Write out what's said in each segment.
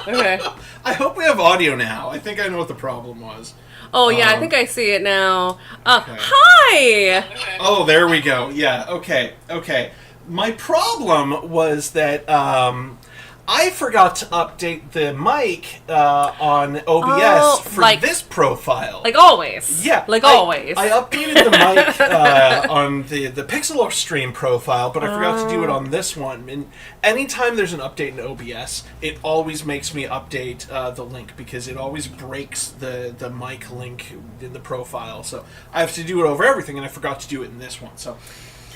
Okay. I hope we have audio now. I think I know what the problem was. Oh, yeah, I think I see it now. Hi! Oh, there we go. Yeah, okay. My problem was that I forgot to update the mic on OBS for this profile. Like always. Yeah. Always. I updated the mic on the Pixel Stream profile, but I forgot to do it on this one. And anytime there's an update in OBS, it always makes me update the link because it always breaks the mic link in the profile. So I have to do it over everything, and I forgot to do it in this one. So,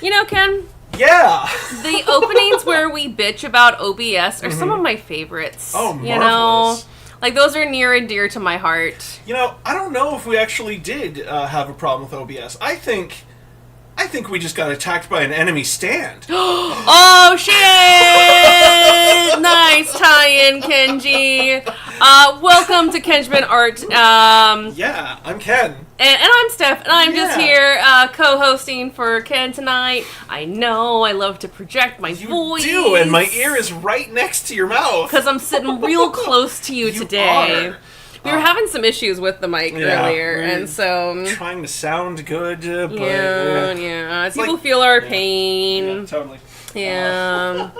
you know, Ken... Yeah! The openings where we bitch about OBS are some of my favorites. Oh, marvelous. You know? Like, those are near and dear to my heart. You know, I don't know if we actually did have a problem with OBS. I think we just got attacked by an enemy stand. Oh, shit! Nice tie-in, Kenji. Welcome to Kenjamin Art. Yeah, I'm Ken. And I'm Steph, and I'm just here co-hosting for Ken tonight. I know, I love to project my voice. You do, and my ear is right next to your mouth. Because I'm sitting real close to you today. Are. We were having some issues with the mic earlier, and so... Trying to sound good, but... Yeah. People feel our pain. Yeah, totally. Yeah.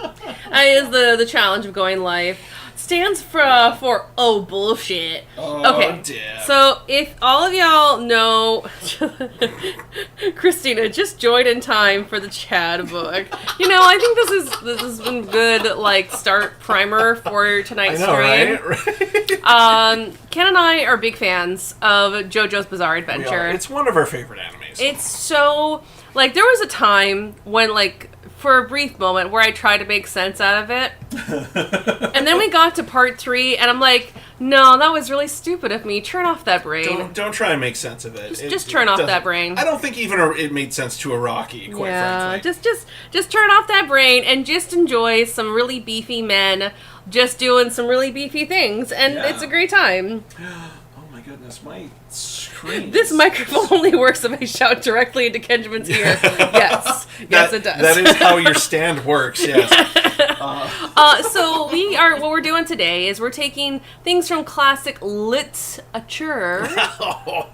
That is the challenge of going live. Stands for oh bullshit. Oh, okay. Damn. So if all of y'all know, Christina just joined in time for the Chad book. You know, I think this has been good like start primer for tonight's stream. Right? Ken and I are big fans of JoJo's Bizarre Adventure. It's one of our favorite animes. It's so like there was a time when like. For a brief moment where I tried to make sense out of it. And then we got to part 3, and I'm like, no, that was really stupid of me. Turn off that brain. Don't try and make sense of it. Just turn off that brain. I don't think even it made sense to Araki, quite frankly. Just turn off that brain and just enjoy some really beefy men just doing some really beefy things. And it's a great time. Oh my goodness, my screen. This microphone only works if I shout directly into Kenjamin's ear. Yes, it does. That is how your stand works. Yes. So what we're doing today is we're taking things from classic literature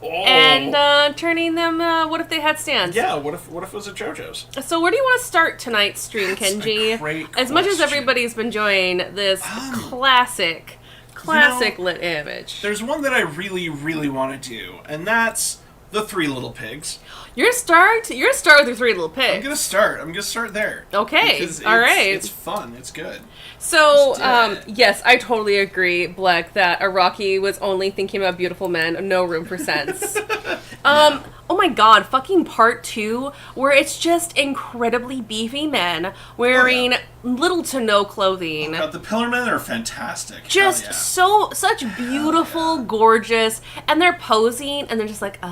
and turning them. What if they had stands? Yeah. What if it was a JoJo's? So where do you want to start tonight's stream, Kenji? A great as much as question. everybody's been enjoying this classic lit image. There's one that I really, really want to do, and that's the Three Little Pigs. You're start with the Three Little Pigs. I'm gonna start there. Okay, because all right. It's fun. It's good. So, yes, I totally agree, Black, that Araki was only thinking about beautiful men, no room for sense. Oh my god, fucking part 2, where it's just incredibly beefy men wearing little to no clothing. Oh god, the Pillar Men are fantastic. Just such beautiful, gorgeous, and they're posing, and they're just like, They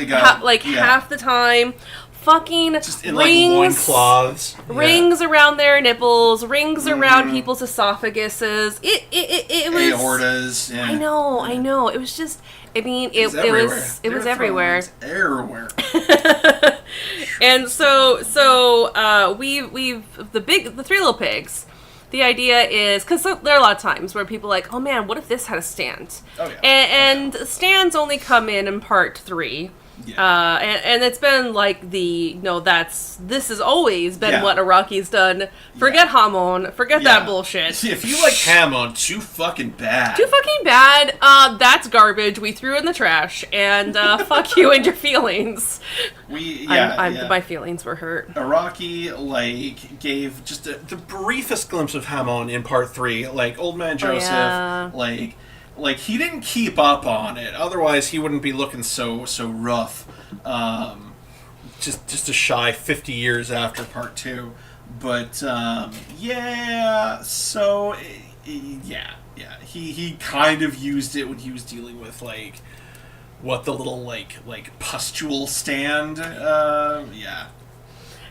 got, half the time. Fucking just in rings, like loincloths. Rings around their nipples, rings around people's esophaguses. It was aortas. Yeah. I know. It was just. I mean, it was everywhere. Everywhere. And so we've the Three Little Pigs. The idea is, because there are a lot of times where people are like, oh man, what if this had a stand? Oh yeah. And stands only come in part 3. Yeah. And it's been like this has always been what Araki's done. Forget Hamon, forget that bullshit. See, if you like Hamon, too fucking bad. That's garbage. We threw in the trash, and fuck you and your feelings. My feelings were hurt. Araki gave just the briefest glimpse of Hamon in part 3, like Old Man Joseph, Like, he didn't keep up on it. Otherwise, he wouldn't be looking so rough. Just a shy 50 years after part 2. But, so, He kind of used it when he was dealing with, like, what the little, like pustule stand,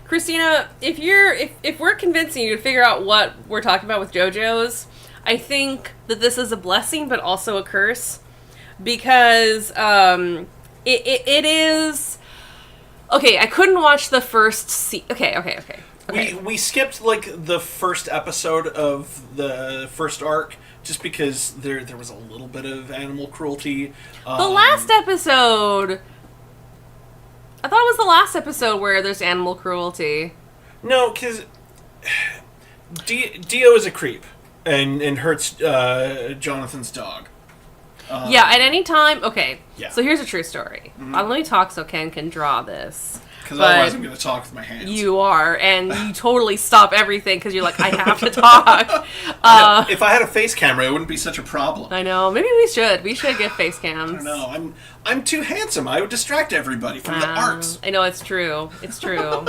Christina, if we're convincing you to figure out what we're talking about with JoJo's, I think that this is a blessing, but also a curse, because it is. Okay, I couldn't watch the first Okay. Okay. We skipped like the first episode of the first arc just because there was a little bit of animal cruelty. The last episode. I thought it was the last episode where there's animal cruelty. No, because Dio is a creep and hurts Jonathan's dog. Yeah, at any time. Okay, Yeah. so here's a true story. Let me talk so Ken can draw this. Because otherwise I'm going to talk with my hands. You are, and you totally stop everything because you're like, I have to talk. If I had a face camera, it wouldn't be such a problem. I know. Maybe we should. We should get face cams. I don't know. I'm too handsome. I would distract everybody from the arts. I know, it's true. It's true.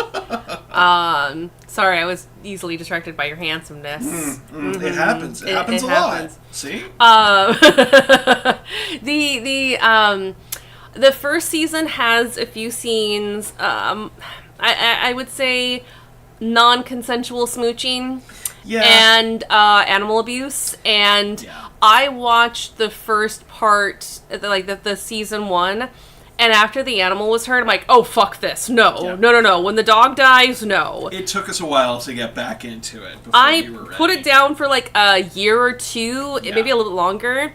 Sorry, I was easily distracted by your handsomeness. It happens. It happens a lot. See? The first season has a few scenes, I would say non-consensual smooching and animal abuse. And I watched the first part, like the season 1, and after the animal was hurt, I'm like, oh, fuck this. No. When the dog dies, no. It took us a while to get back into it before I we were ready. put it down for like a year or two, maybe a little longer.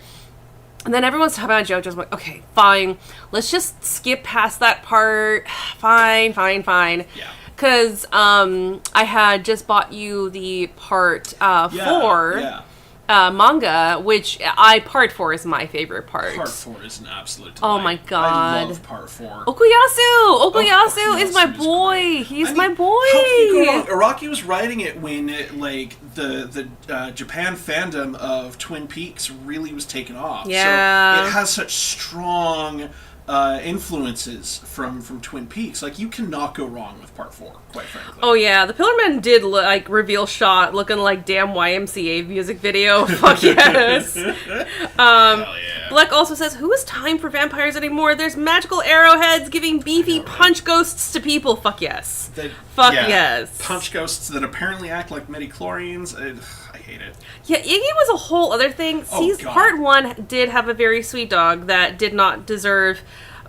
And then everyone's talking about JoJo's. I'm like, okay, fine. Let's just skip past that part. Fine. Yeah. Because I had just bought you the part 4 manga, which part 4 is my favorite part. Part 4 is an absolute delight. Oh my god. I love part 4. Okuyasu is my boy. He's my boy. How can you go wrong? Araki was writing it when the Japan fandom of Twin Peaks really was taken off. Yeah. So it has such strong influences from Twin Peaks. Like, you cannot go wrong with part 4, quite frankly. Oh yeah, the Pillarman did reveal shot looking like damn YMCA music video. Fuck yes. Hell yeah. Black also says, who has time for vampires anymore? There's magical arrowheads giving beefy punch ghosts to people. Fuck yes. Fuck yes. Punch ghosts that apparently act like midi-chlorians. I hate it. Yeah, Iggy was a whole other thing. Part 1 did have a very sweet dog that did not deserve...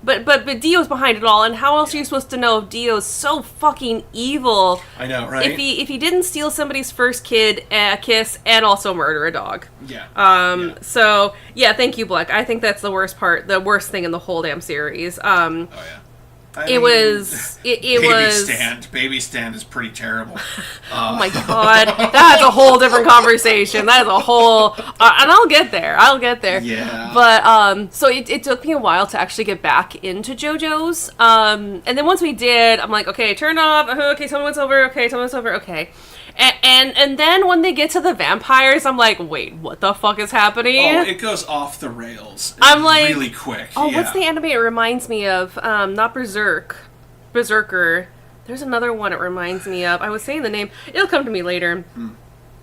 But Dio's behind it all, and how else are you supposed to know if Dio's so fucking evil? I know, right? If he didn't steal somebody's first kiss and also murder a dog. Yeah. So, yeah, thank you, Black. I think that's the worst thing in the whole damn series. Oh, yeah. Baby Stand is pretty terrible. Oh my god, that's a whole different conversation. That is a whole, and I'll get there. Yeah. But so it took me a while to actually get back into JoJo's. And then once we did, I'm like, okay, turn off. Okay, tell me what's over. Okay. And then when they get to the vampires, I'm like, wait, what the fuck is happening? Oh, it goes off the rails. I'm like, really quick. Oh, what's the anime it reminds me of? Not Berserker. There's another one it reminds me of. I was saying the name. It'll come to me later.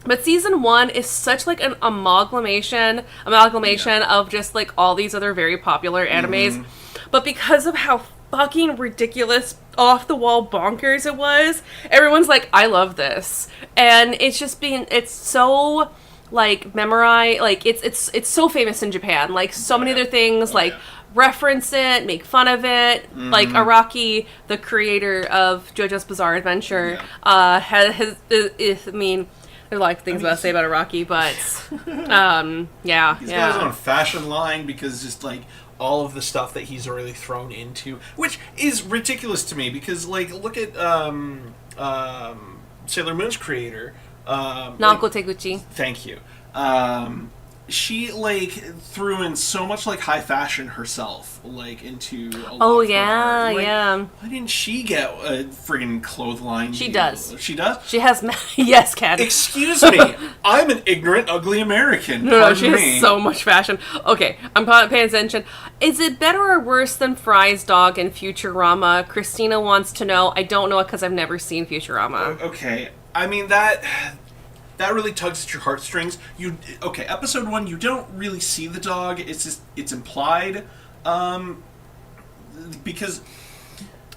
But season 1 is such like an amalgamation of just like all these other very popular animes. But because of how fucking ridiculous, off the wall bonkers it was, everyone's like, I love this. And it's so like memorized, like it's so famous in Japan. Like so many other things reference it, make fun of it. Like Araki, the creator of JoJo's Bizarre Adventure, has there's a lot of things to say about Araki, but He's got his own fashion line because just like all of the stuff that he's already thrown into, which is ridiculous to me because like look at Sailor Moon's creator, Naoko Teguchi. Thank you. She like threw in so much like high fashion herself like into a lot of her art. Like, why didn't she get a friggin' clothesline She deal? does. She does? She has yes, Kat. Excuse me. I'm an ignorant, ugly American. No, she has so much fashion. Okay, I'm paying attention. Is it better or worse than Fry's dog in Futurama? Christina wants to know. I don't know it because I've never seen Futurama. Okay. I mean, that really tugs at your heartstrings. Episode 1, you don't really see the dog. It's implied. Because...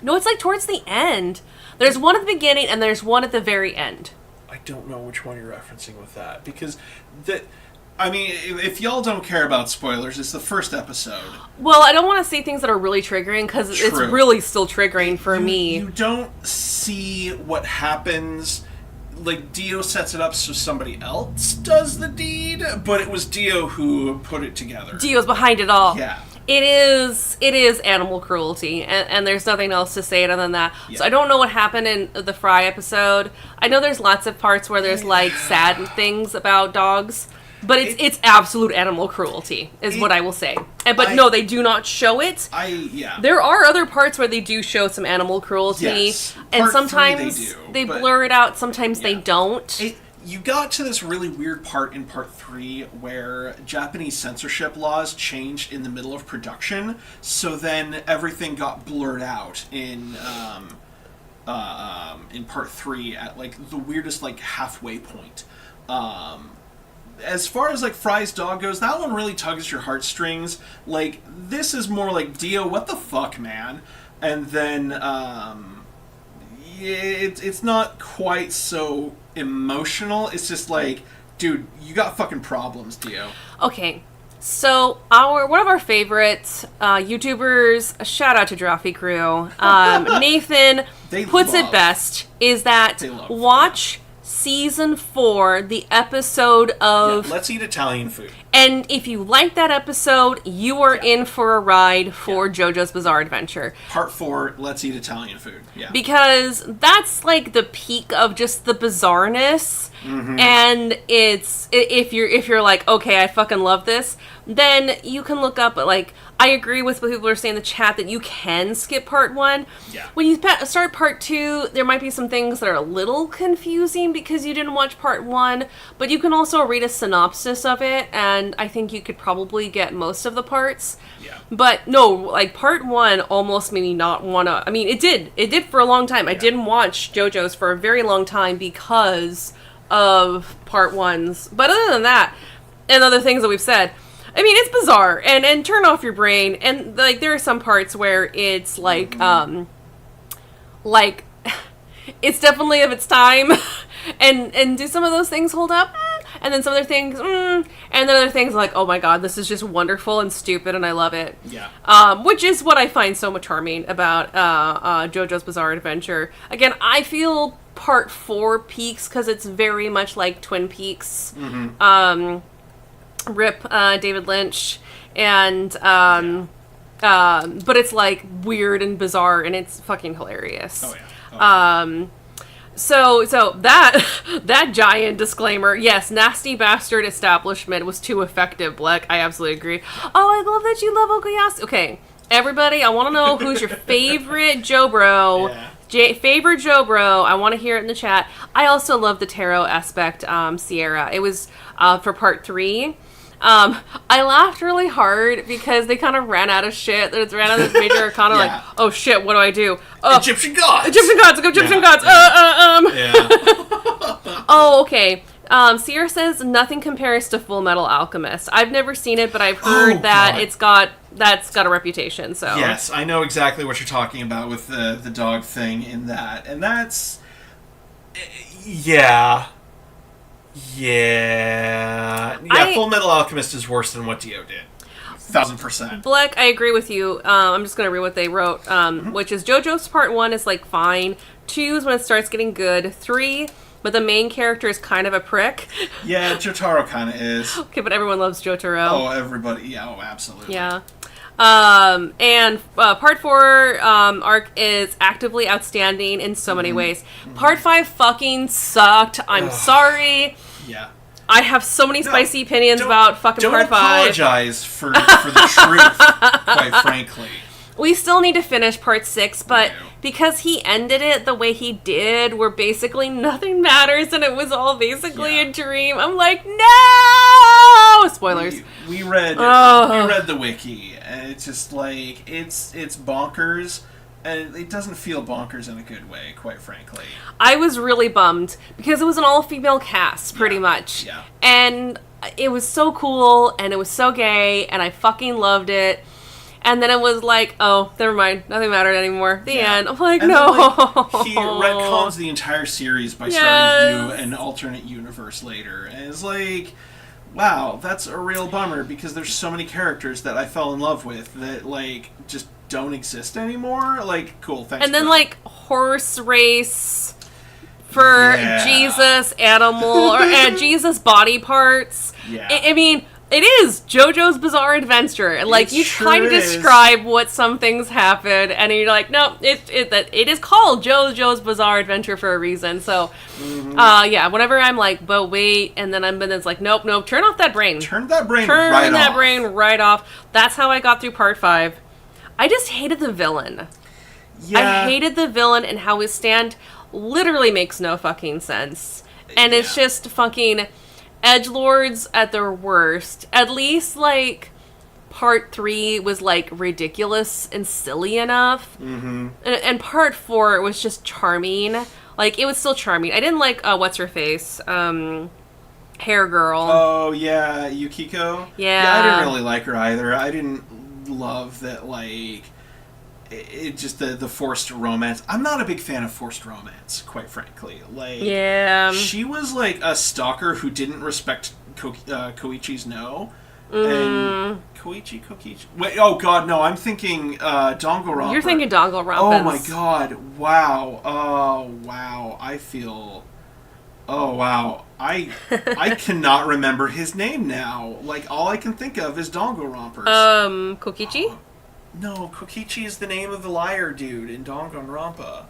No, it's like towards the end. There's one at the beginning and there's one at the very end. I don't know which one you're referencing with that. Because I mean, if y'all don't care about spoilers, it's the first episode. Well, I don't want to say things that are really triggering, because it's really still triggering for me. You don't see what happens. Like, Dio sets it up so somebody else does the deed, but it was Dio who put it together. Dio's behind it all. Yeah. It is animal cruelty, and there's nothing else to say other than that. Yeah. So I don't know what happened in the Fry episode. I know there's lots of parts where there's, like, sad things about dogs, but it's absolute animal cruelty, is what I will say. But no, they do not show it. There are other parts where they do show some animal cruelty, yes. And sometimes they blur it out, sometimes they don't. You got to this really weird part in part 3 where Japanese censorship laws changed in the middle of production, so then everything got blurred out in part 3 at, like, the weirdest, like, halfway point. As far as, like, Fry's dog goes, that one really tugs your heartstrings. Like, this is more like, Dio, what the fuck, man? And then, it's not quite so emotional. It's just like, dude, you got fucking problems, Dio. Okay, so one of our favorite YouTubers, a shout out to Drawfee Crew, Nathan puts it best, is that watch season 4, the episode of Let's Eat Italian Food. And if you like that episode, you are in for a ride for JoJo's Bizarre Adventure. Part 4, Let's Eat Italian Food. Yeah. Because that's like the peak of just the bizarreness. Mm-hmm. And it's, if you're like, okay, I fucking love this, then you can look up, like, I agree with what people are saying in the chat that you can skip part 1. Yeah. When you start part 2, there might be some things that are a little confusing because you didn't watch part 1, but you can also read a synopsis of it, and I think you could probably get most of the parts. Yeah. But no, like, part 1 almost made me not want to, I mean, it did for a long time. I didn't watch JoJo's for a very long time because of part 1's. But other than that, and other things that we've said, I mean, it's bizarre, and turn off your brain, and, like, there are some parts where it's, like, it's definitely of its time, and do some of those things hold up? And then some other things, and then other things like, oh my god, this is just wonderful and stupid, and I love it. Yeah. Which is what I find so much charming about JoJo's Bizarre Adventure. Again, I feel part 4 peaks, because it's very much like Twin Peaks. Mm-hmm. Rip David Lynch, and but it's like weird and bizarre, and it's fucking hilarious. Oh yeah. So that giant disclaimer, yes, nasty bastard establishment was too effective, Bleck. I absolutely agree. Oh, I love that you love Okuyasu. Okay, everybody, I want to know who's your favorite Joe Bro. Yeah. Favorite Joe Bro. I want to hear it in the chat. I also love the tarot aspect, Sierra. It was for part 3. I laughed really hard because they kind of ran out of shit. They ran out of this major arcana, like, oh shit, what do I do? Egyptian gods! Egyptian gods! Egyptian gods! Yeah. Oh, okay. Sierra says nothing compares to Full Metal Alchemist. I've never seen it, but I've heard that's got a reputation. So yes, I know exactly what you're talking about with the dog thing in that, and that's yeah. Full Metal Alchemist is worse than what Dio did. 1000%. Bleck, I agree with you. I'm just going to read what they wrote, which is JoJo's part 1 is, like, fine. 2 is when it starts getting good. 3, but the main character is kind of a prick. Yeah, Jotaro kind of is. Okay, but everyone loves Jotaro. Oh, everybody. Yeah, oh, absolutely. Yeah. And part 4 arc is actively outstanding in so many ways. Part 5 fucking sucked. I'm sorry. Yeah. I have so many spicy opinions about fucking part 5. Don't apologize for the truth, quite frankly. We still need to finish part 6, but because he ended it the way he did, where basically nothing matters and it was all basically a dream, I'm like, no! Spoilers. We read the wiki, and it's just like, it's bonkers, and it doesn't feel bonkers in a good way, quite frankly. I was really bummed, because it was an all-female cast, pretty much. Yeah. And it was so cool, and it was so gay, and I fucking loved it. And then it was like, oh, never mind, nothing mattered anymore. The end. I'm like, no. Then, he retcons the entire series by starting to do an alternate universe later. And it's like, wow, that's a real bummer because there's so many characters that I fell in love with that, like, just don't exist anymore. Like, cool, thanks. And then, like, horse race for Jesus animal, or Jesus body parts. Yeah. I mean, it is JoJo's Bizarre Adventure. Like, you sure kind of is. describe what some things happen, and you're like, no, it is called JoJo's Bizarre Adventure for a reason. So, yeah, whenever I'm like, but wait, and then it's like, nope, turn off that brain. Turn that brain right off. That's how I got through part 5. I just hated the villain. Yeah. I hated the villain and how his stand literally makes no fucking sense. And it's just fucking edgelords at their worst. At least, like, part 3 was, like, ridiculous and silly enough. Mm-hmm. And part 4 was just charming. Like, it was still charming. I didn't like, what's-her-face? Hair girl. Oh, yeah, Yukiko? Yeah. I didn't really like her either. I didn't love that, like, it just the forced romance. I'm not a big fan of forced romance, quite frankly. Like, she was like a stalker who didn't respect Koichi's no. And Koichi. Wait, oh god, no, I'm thinking Danganronpa. You're thinking Danganronpa. Oh my god, wow. Oh wow, I feel. Oh wow, I cannot remember his name now. Like, all I can think of is Danganronpa. Kokichi? No, Kokichi is the name of the liar dude in Danganronpa.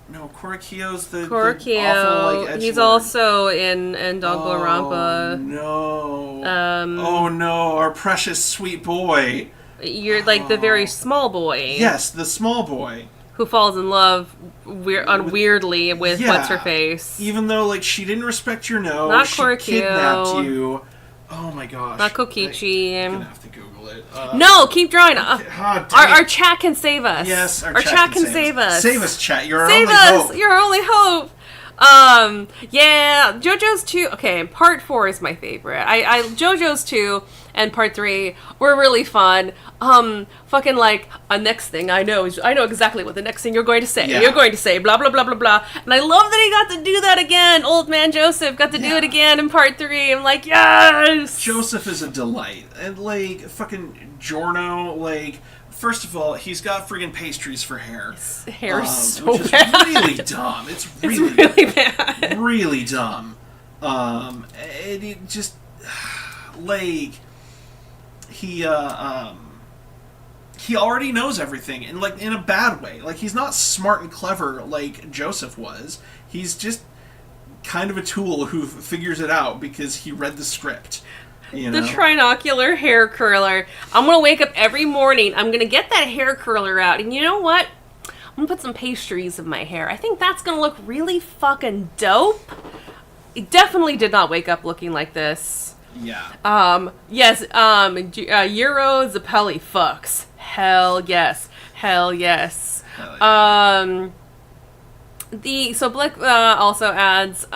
No, Korikyo's the awful, like, he's also in Danganronpa. Oh no. Oh no, our precious sweet boy. You're like the very small boy. Yes, the small boy. Who falls in love weirdly with what's-her-face. Even though, like, she didn't respect your no. Not she Korikyo. kidnapped you. Oh my gosh. Not Kokichi. I'm gonna have to Google it. No, keep drawing. Our chat can save us. Yes, our chat can save us. Save us, chat. You're our save only us. hope. You're our only hope. Yeah, JoJo's 2. Okay, part 4 is my favorite. I JoJo's 2 and part 3 were really fun. Fucking like, next thing I know exactly what the next thing you're going to say. Yeah. You're going to say blah blah blah blah blah. And I love that he got to do that again. Old man Joseph got to do it again in part 3. I'm like, yes. Joseph is a delight, and like fucking Giorno, like. First of all, he's got friggin' pastries for hair. His hair is so which is bad. really dumb. It's really bad. Really dumb. And it just like he already knows everything, and like in a bad way. Like, he's not smart and clever like Joseph was. He's just kind of a tool who figures it out because he read the script. You know? The trinocular hair curler. I'm going to wake up every morning. I'm going to get that hair curler out. And you know what? I'm going to put some pastries in my hair. I think that's going to look really fucking dope. It definitely did not wake up looking like this. Yeah. Yes, Euro Zappelli fucks. Hell yes. Hell yes. Hell yeah. So Blick also adds,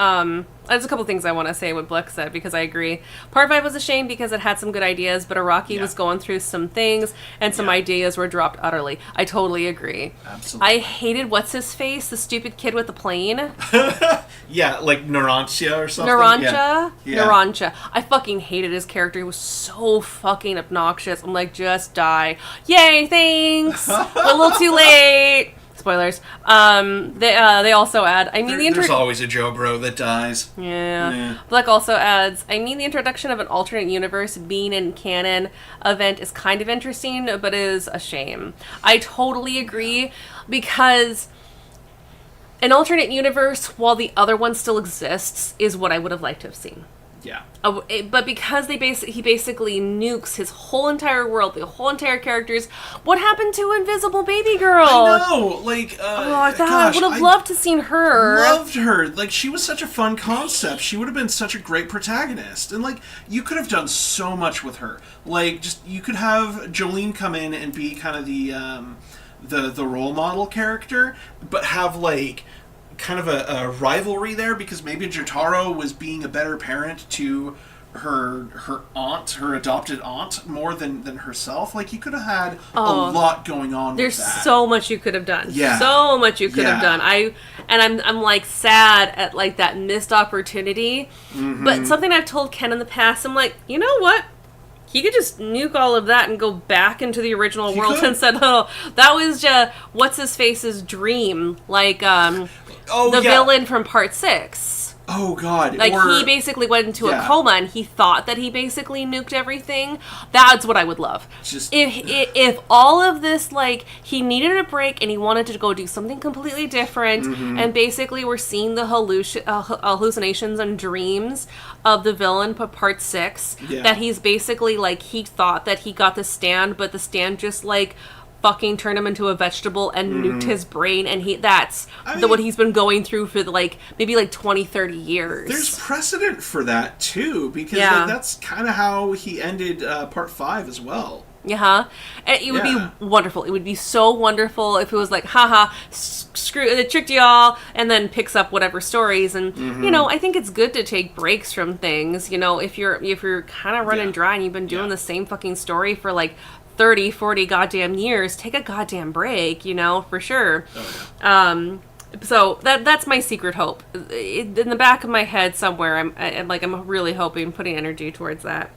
there's a couple things I want to say what Blick said, because I agree. Part 5 was a shame because it had some good ideas, but Araki was going through some things, and some ideas were dropped utterly. I totally agree. Absolutely. I hated what's-his-face, the stupid kid with the plane. Yeah, like Narantia or something. Narancha? Yeah. Narancha. I fucking hated his character. He was so fucking obnoxious. I'm like, just die. Yay, thanks! But a little too late. Spoilers. They also add, there's always a Joe Bro that dies. Yeah. Black also adds, the introduction of an alternate universe being in canon event is kind of interesting, but is a shame. I totally agree, because an alternate universe, while the other one still exists, is what I would have liked to have seen. Yeah. But because he basically nukes his whole entire world, the whole entire characters. What happened to Invisible Baby Girl? I know, like, I would have loved to seen her. Loved her. Like, she was such a fun concept. She would have been such a great protagonist, and like, you could have done so much with her. Like, just you could have Jolene come in and be kind of the role model character, but have like kind of a rivalry there, because maybe Jotaro was being a better parent to her aunt, her adopted aunt, more than herself. Like, you could have had a lot going on. There's with that. so much you could have done. Yeah. So much you could have done. I'm like sad at like that missed opportunity. Mm-hmm. But something I've told Ken in the past, I'm like, you know what? He could just nuke all of that and go back into the original world and said, "Oh, that was what's his face's dream." Like the villain from Part 6. Oh, God. Like, he basically went into a coma, and he thought that he basically nuked everything. That's what I would love. Just if all of this, like, he needed a break, and he wanted to go do something completely different, and basically we're seeing the hallucinations and dreams of the villain for Part 6, that he's basically, like, he thought that he got the stand, but the stand just, like, fucking turned him into a vegetable and nuked his brain, and what he's been going through for like maybe like 20-30 years. There's precedent for that too, because like, that's kind of how he ended Part 5 as well. It would be wonderful. It would be so wonderful if it was like, haha, screw it, tricked y'all, and then picks up whatever stories. And you know, I think it's good to take breaks from things. You know, if you're kind of running dry and you've been doing the same fucking story for like 30, 40 goddamn years, take a goddamn break, you know, for sure. So that's my secret hope. In the back of my head somewhere, I'm really hoping, putting energy towards that.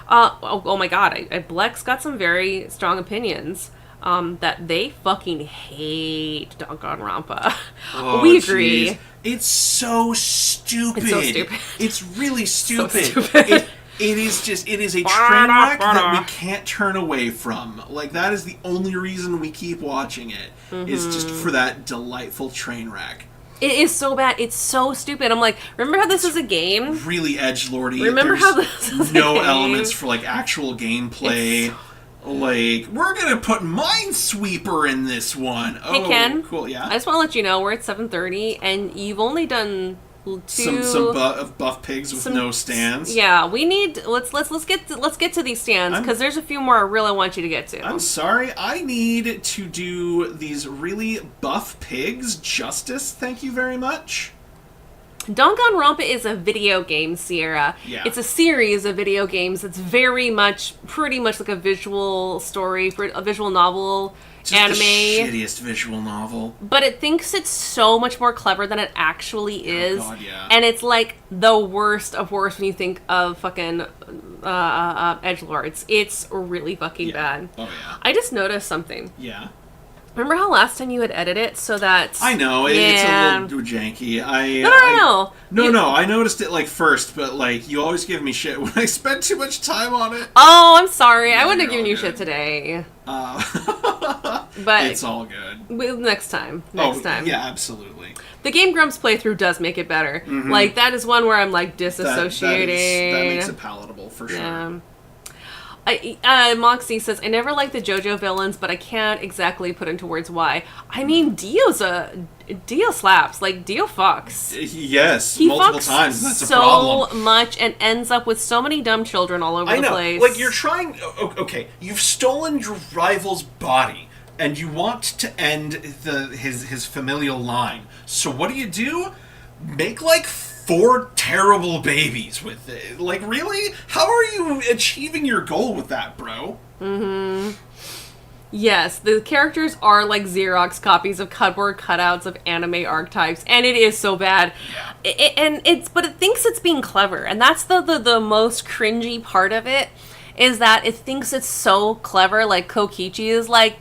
Oh my god, Blex got some very strong opinions. That they fucking hate Danganronpa. We agree. Geez. It's so stupid. It's so stupid. It's really stupid. So stupid. It is a train wreck that we can't turn away from. Like, that is the only reason we keep watching it, is just for that delightful train wreck. It is so bad. It's so stupid. I'm like, remember how this is a game? Really edgelordy. Remember how this is no elements for, like, actual gameplay. Like, we're gonna put Minesweeper in this one. Hey, Ken. Cool, yeah? I just want to let you know, we're at 7:30, and you've only done some buff pigs with no stands. Yeah, we need let's get to these stands, because there's a few more I really want you to get to. I'm sorry, I need to do these really buff pigs justice. Thank you very much. Danganronpa is a video game, Sierra. Yeah. It's a series of video games. It's pretty much like a visual story, for a visual novel. Just anime. The shittiest visual novel. But it thinks it's so much more clever than it actually is. Oh God, yeah. And it's like the worst of worst when you think of fucking edgelords. It's really fucking bad. Oh yeah. I just noticed something. Yeah. Remember how last time you had edited it so that... I know, it's a little janky. No, I noticed it, like, first, but, like, you always give me shit when I spend too much time on it. Oh, I'm sorry. I wouldn't have given you shit today. But it's all good. Next time. Time. Yeah, absolutely. The Game Grumps playthrough does make it better. Mm-hmm. Like, that is one where I'm, like, disassociating. That makes it palatable, for sure. Yeah. Moxie says, I never liked the JoJo villains, but I can't exactly put into words why. I mean, Dio slaps. Like, Dio fucks. Yes, he multiple fucks times. That's a problem. So much and ends up with so many dumb children all over the place. Like, you're trying... Okay, you've stolen your rival's body, and you want to end his familial line. So what do? Make, like, 4 terrible babies with it. Like, really? How are you achieving your goal with that, bro? Mm-hmm. Yes, the characters are like Xerox copies of cardboard cutouts of anime archetypes, and it is so bad. Yeah. But it thinks it's being clever, and that's the most cringy part of it, is that it thinks it's so clever. Like, Kokichi is like,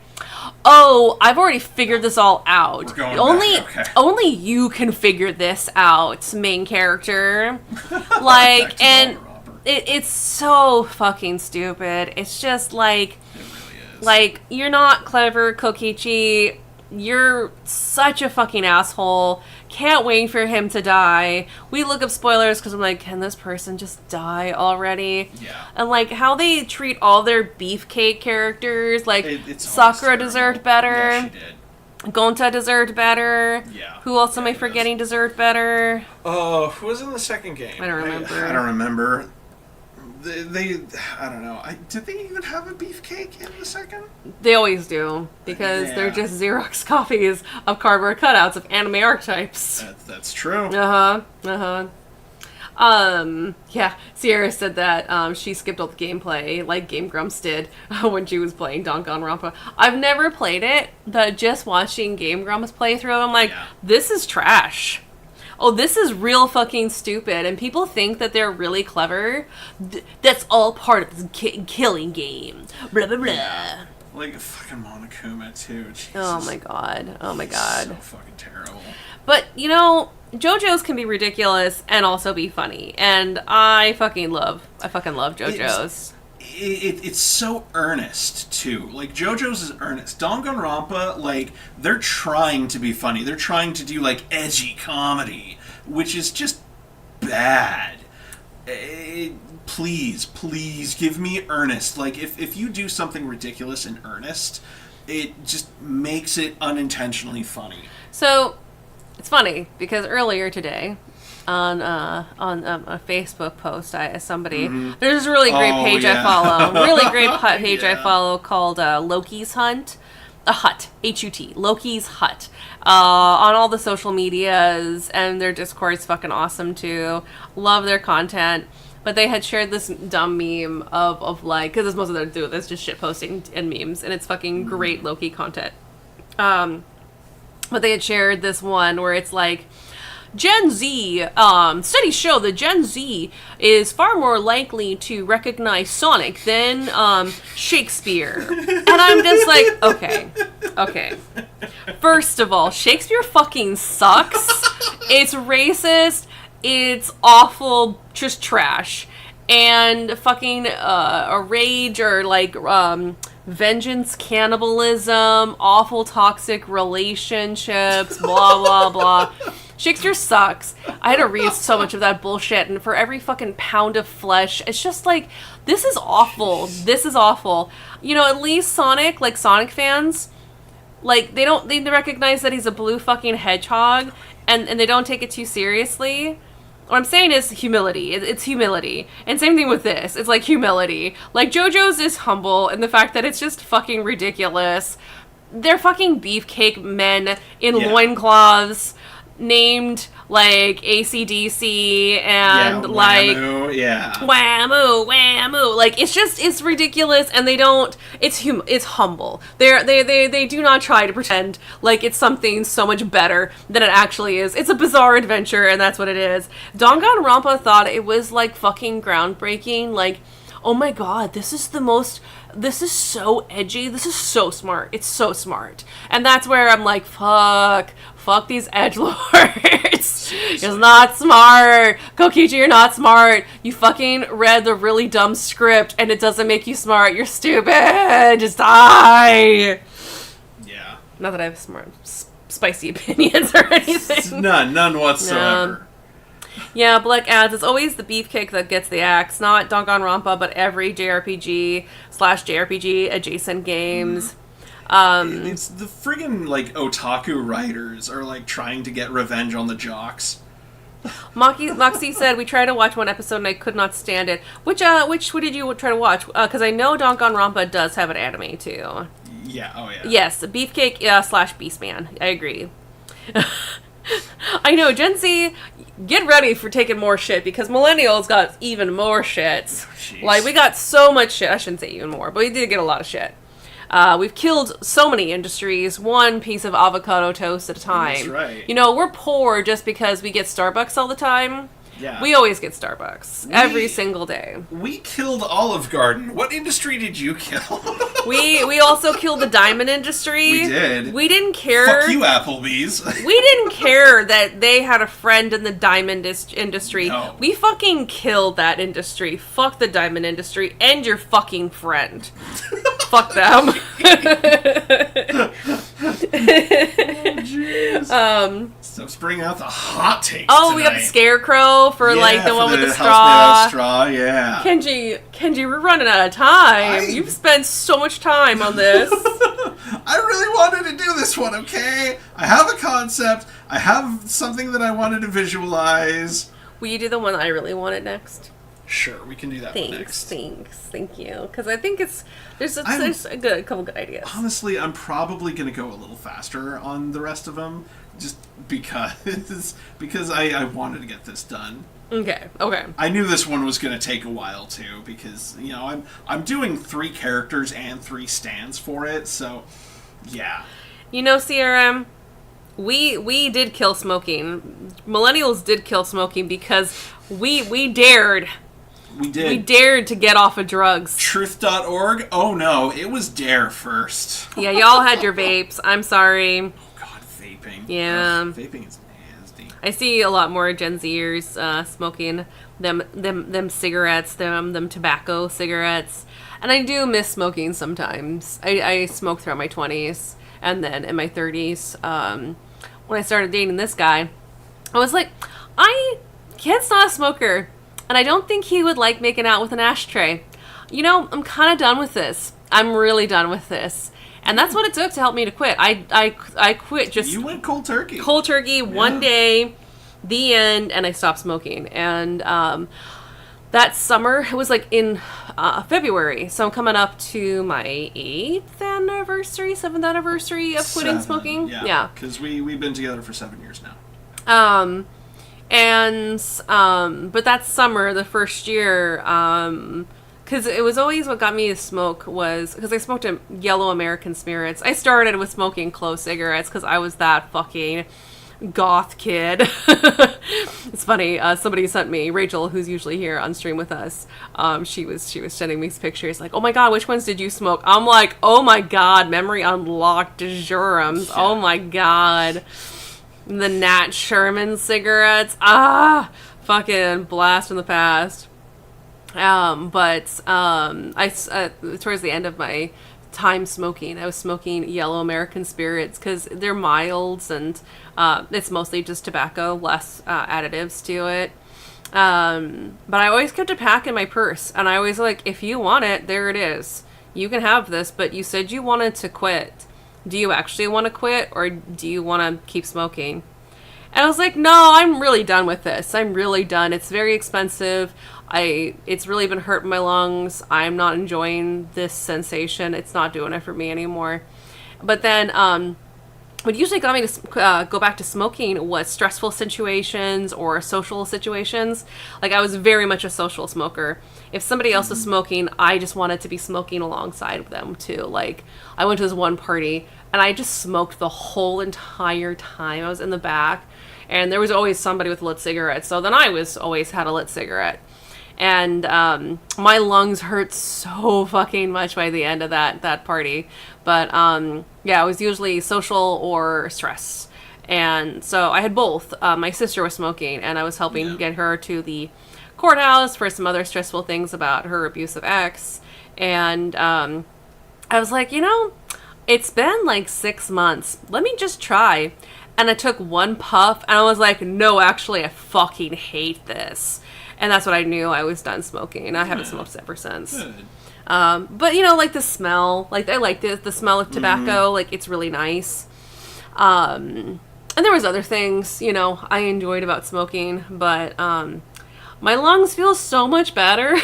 oh, I've already figured this all out. Only you can figure this out, main character. Like, and it's so fucking stupid. It's just like, it really is. Like, you're not clever, Kokichi. You're such a fucking asshole. Can't wait for him to die. We look up spoilers because I'm like, can this person just die already? Yeah. And like how they treat all their beefcake characters, like Sakura deserved better. Yeah, she did. Gonta deserved better. Yeah. Who else am I forgetting deserved better? Who was in the second game? I don't remember. I don't remember. I don't know. Did they even have a beefcake in the second? They always do, because they're just Xerox copies of cardboard cutouts of anime archetypes. That's true. Yeah, Sierra said that she skipped all the gameplay like Game Grumps did when she was playing Danganronpa. I've never played it, but just watching Game Grumps play through, I'm like, this is trash. Oh, this is real fucking stupid, and people think that they're really clever. That's all part of this killing game. Blah, blah, blah. Yeah. Like fucking Monokuma, too. Jesus. Oh my god. Oh my god. So fucking terrible. But, you know, JoJo's can be ridiculous and also be funny. And I fucking love JoJo's. It's so earnest, too. Like, JoJo's is earnest. Danganronpa, like, they're trying to be funny. They're trying to do, like, edgy comedy, which is just bad. Please give me earnest. Like, if you do something ridiculous in earnest, it just makes it unintentionally funny. So, it's funny, because earlier today, on a Facebook post, there's a really great page I follow, page I follow called Loki's Hunt, H-U-T, Loki's Hut, on all the social medias, and their Discord's fucking awesome too. Love their content. But they had shared this dumb meme of like, because that's most of their do, it's just shit posting and memes, and it's fucking great Loki content. But they had shared this one where it's like, Gen Z, studies show that Gen Z is far more likely to recognize Sonic than Shakespeare. And I'm just like, okay. First of all, Shakespeare fucking sucks. It's racist. It's awful, just trash. And fucking a rage or like vengeance, cannibalism, awful toxic relationships, blah, blah, blah. Shakespeare sucks. I had to read so much of that bullshit, and for every fucking pound of flesh, it's just like, this is awful. This is awful. You know, at least Sonic, like Sonic fans, like, they recognize that he's a blue fucking hedgehog, and they don't take it too seriously. What I'm saying is humility. It's humility. And same thing with this. It's like humility. Like, JoJo's is humble, and the fact that it's just fucking ridiculous. They're fucking beefcake men in loincloths, named like AC/DC and Whammoo, Whammoo. Like, it's ridiculous, and they don't. It's humble. They do not try to pretend like it's something so much better than it actually is. It's a bizarre adventure, and that's what it is. Danganronpa thought it was like fucking groundbreaking. Like, oh my god, this is so edgy. This is so smart. It's so smart. And that's where I'm like, fuck these edgelords. You're not smart. Kokichi, you're not smart. You fucking read the really dumb script and it doesn't make you smart. You're stupid. Just die. Yeah. Not that I have spicy opinions or anything. None whatsoever. Yeah, Black adds, it's always the beefcake that gets the axe, not Danganronpa, but every JRPG/JRPG adjacent games. It's the friggin' like otaku writers are like trying to get revenge on the jocks. Moxie said, we tried to watch one episode and I could not stand it. Which did you try to watch? Because I know Danganronpa does have an anime too. Yeah, oh yeah. Yes, Beefcake / Beastman. I agree. I know, Gen Z, get ready for taking more shit, because millennials got even more shit. Oh, like, we got so much shit. I shouldn't say even more, but we did get a lot of shit. We've killed so many industries, one piece of avocado toast at a time. That's right. You know, we're poor just because we get Starbucks all the time. Yeah. We always get Starbucks. Every single day. We killed Olive Garden. What industry did you kill? We also killed the diamond industry. We did. We didn't care. Fuck you, Applebee's. We didn't care that they had a friend in the diamond industry. No. We fucking killed that industry. Fuck the diamond industry and your fucking friend. Fuck them. Jeez. Stop bringing out the hot takes Oh, we got the Scarecrow for like the one with the straw. Yeah. Kenji, we're running out of time. You've spent so much time on this. I really wanted to do this one, okay? I have a concept. I have something that I wanted to visualize. Will you do the one I really wanted next? Sure, we can do that one next. Thank you. Because I think there's a couple good ideas. Honestly, I'm probably going to go a little faster on the rest of them, just because I wanted to get this done. Okay. I knew this one was going to take a while too, because I'm doing 3 characters and 3 stands for it, so yeah. CRM, we did kill smoking. Millennials did kill smoking because we dared. We did. We dared to get off of drugs. Truth.org? Oh no, it was Dare first. Yeah, y'all had your vapes. I'm sorry. Oh god, vaping. Yeah. Vaping is nasty. I see a lot more Gen Zers smoking them cigarettes, them tobacco cigarettes. And I do miss smoking sometimes. I smoked throughout my 20s and then in my 30s. When I started dating this guy, I was like, kid's not a smoker. And I don't think he would like making out with an ashtray. I'm kind of done with this. I'm really done with this. And that's what it took to help me to quit. I quit just... You went cold turkey. Cold turkey, one day, the end, and I stopped smoking. And that summer, it was like in February. So I'm coming up to my 7th anniversary of quitting smoking. Yeah. Because we've been together for 7 years now. But that summer, the first year, because it was always what got me to smoke was, because I smoked a yellow American spirits. I started with smoking clove cigarettes because I was that fucking goth kid. It's funny, somebody sent me, Rachel, who's usually here on stream with us, she was sending me pictures like, oh my god, which ones did you smoke? I'm like, oh my god, memory unlocked, Durhams. Yeah. Oh my god. The Nat Sherman cigarettes. Fucking blast from the past. I towards the end of my time smoking, I was smoking yellow American spirits because they're milds and it's mostly just tobacco, less additives to it. But I always kept a pack in my purse, and I always like, if you want it, there it is. You can have this, but you said you wanted to quit. Do you actually want to quit, or do you want to keep smoking? And I was like, no, I'm really done with this. I'm really done. It's very expensive. It's really been hurting my lungs. I'm not enjoying this sensation. It's not doing it for me anymore. But then, what usually got me to go back to smoking was stressful situations or social situations. Like, I was very much a social smoker. If somebody else was smoking, I just wanted to be smoking alongside them too. Like, I went to this one party and I just smoked the whole entire time. I was in the back, and there was always somebody with lit cigarettes. So then I always had a lit cigarette. And my lungs hurt so fucking much by the end of that party. But yeah, it was usually social or stress. And so I had both. My sister was smoking, and I was helping get her to the courthouse for some other stressful things about her abusive ex. And I was like, it's been like 6 months. Let me just try. And I took one puff, and I was like, no, actually, I fucking hate this. And that's what I knew. I was done smoking, and I haven't smoked ever since. Good. But, like the smell. Like, I liked it. The smell of tobacco. Like, it's really nice. And there was other things, I enjoyed about smoking. But my lungs feel so much better.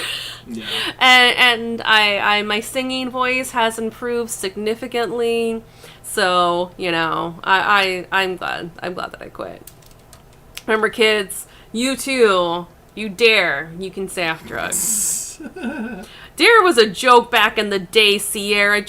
Yeah. and my singing voice has improved significantly. So, I'm glad. I'm glad that I quit. Remember, kids, you too. You dare. You can say after drugs. Dare was a joke back in the day, Sierra.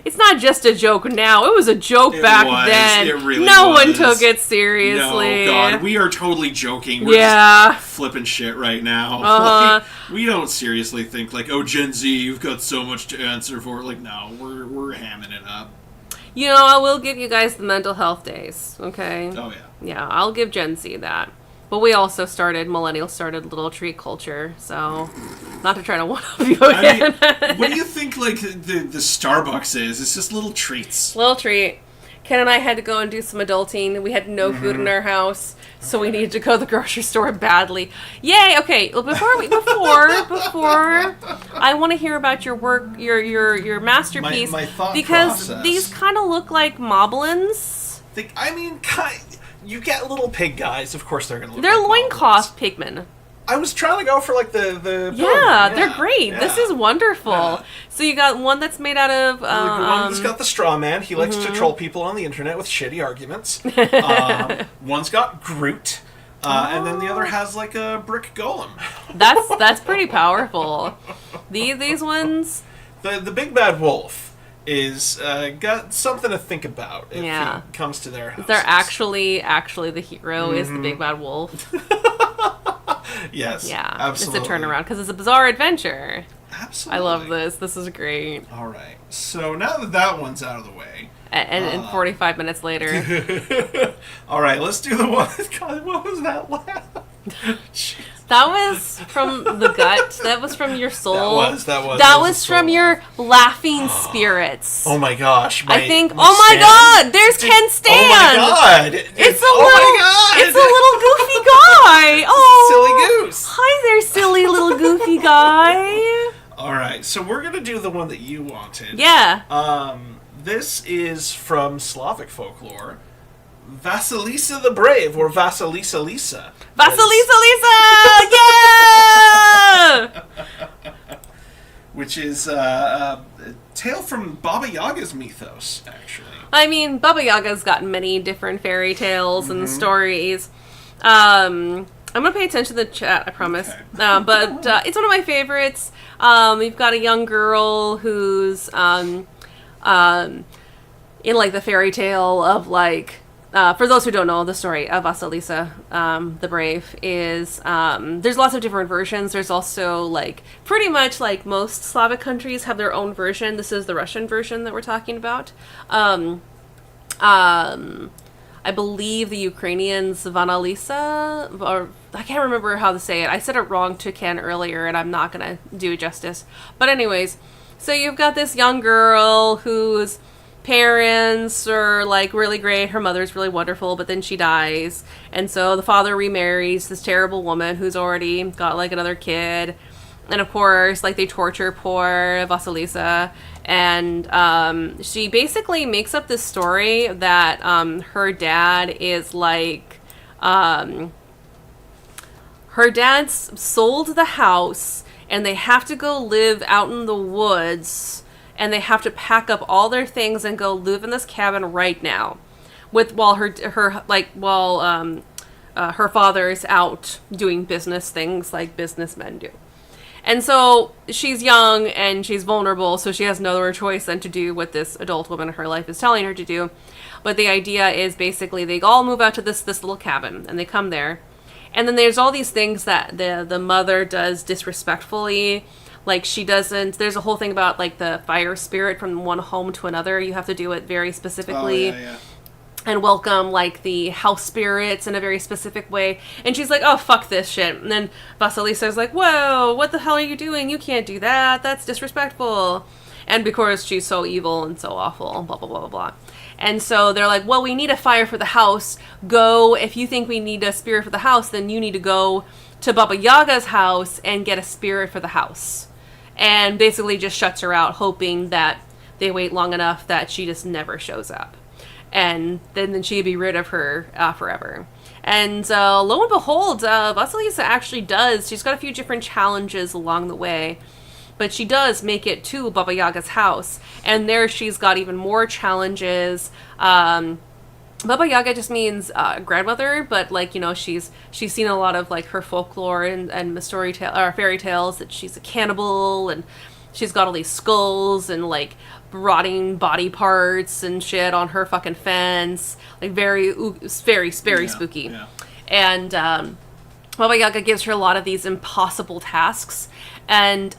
It's not just a joke now. It was a joke back then. It really no was. one took it seriously. No, God, we are totally joking. We're just flipping shit right now. Like, we don't seriously think like, oh, Gen Z, you've got so much to answer for. Like, no, we're hamming it up. I will give you guys the mental health days, okay? Oh, yeah. Yeah, I'll give Gen Z that. But we also millennials started little treat culture, so not to try to one-up you again. What do you think, like, the Starbucks is? It's just little treats. Little treat. Ken and I had to go and do some adulting. We had no food in our house, so we needed to go to the grocery store badly. Yay! Okay, well, before I want to hear about your work, your masterpiece, my thought because process. These kind of look like moblins. You get little pig guys. Of course, they're gonna look. They're like loincloth pigmen. I was trying to go for like the yeah, they're great. Yeah. This is wonderful. Yeah. So you got one that's made out of one's got the straw man. He likes to troll people on the internet with shitty arguments. One's got Groot. And then the other has like a brick golem. That's pretty powerful. These ones. The big bad wolf is got something to think about if he comes to their house. They're actually the hero is the big bad wolf. Yes. Yeah. Absolutely. It's a turnaround because it's a bizarre adventure. Absolutely. I love this. This is great. All right. So now that one's out of the way. And 45 minutes later. All right, let's do the one. God, what was that laugh? That was from the gut. That was from your soul. That was from your laughing spirits. Oh my gosh! I think. Oh my God! There's Ken Stan. Oh my God! It's a little goofy guy. Oh, silly goose. Hi there, silly little goofy guy. All right, so we're gonna do the one that you wanted. Yeah. This is from Slavic folklore. Vasilisa the Brave, or Vasilisa Lisa. Vasilisa Lisa! Yeah! Which is a tale from Baba Yaga's mythos, actually. I mean, Baba Yaga's got many different fairy tales and stories. I'm going to pay attention to the chat, I promise. Okay. But it's one of my favorites. We've got a young girl who's in, like, the fairy tale of, like... for those who don't know, the story of Vasilisa, the Brave, is, there's lots of different versions. There's also, like, pretty much, like, most Slavic countries have their own version. This is the Russian version that we're talking about. I believe the Ukrainians, Vanalisa, or I can't remember how to say it. I said it wrong to Ken earlier, and I'm not going to do it justice. But anyways, so you've got this young girl whose parents are like really great, her mother's really wonderful, but then she dies, and so the father remarries this terrible woman who's already got like another kid, and of course like they torture poor Vasilisa, and she basically makes up this story that her dad is like her dad's sold the house and they have to go live out in the woods. And they have to pack up all their things and go live in this cabin right now, while her father's out doing business things like businessmen do. And so she's young and she's vulnerable, so she has no other choice than to do what this adult woman in her life is telling her to do. But the idea is basically they all move out to this little cabin and they come there, and then there's all these things that the mother does disrespectfully. Like, she doesn't... There's a whole thing about, like, the fire spirit from one home to another. You have to do it very specifically. And welcome, like, the house spirits in a very specific way. And she's like, oh, fuck this shit. And then Vasilisa's like, whoa, what the hell are you doing? You can't do that. That's disrespectful. And because she's so evil and so awful, blah, blah, blah, blah, blah. And so they're like, well, we need a fire for the house. Go, if you think we need a spirit for the house, then you need to go to Baba Yaga's house and get a spirit for the house. And basically just shuts her out, hoping that they wait long enough that she just never shows up. And then she'd be rid of her forever. And lo and behold, Vasilisa actually does. She's got a few different challenges along the way. But she does make it to Baba Yaga's house. And there she's got even more challenges. Baba Yaga just means grandmother, but like, you know, she's seen a lot of like her folklore and fairy tales that she's a cannibal, and she's got all these skulls and like rotting body parts and shit on her fucking fence, like very spooky. Yeah. And Baba Yaga gives her a lot of these impossible tasks. And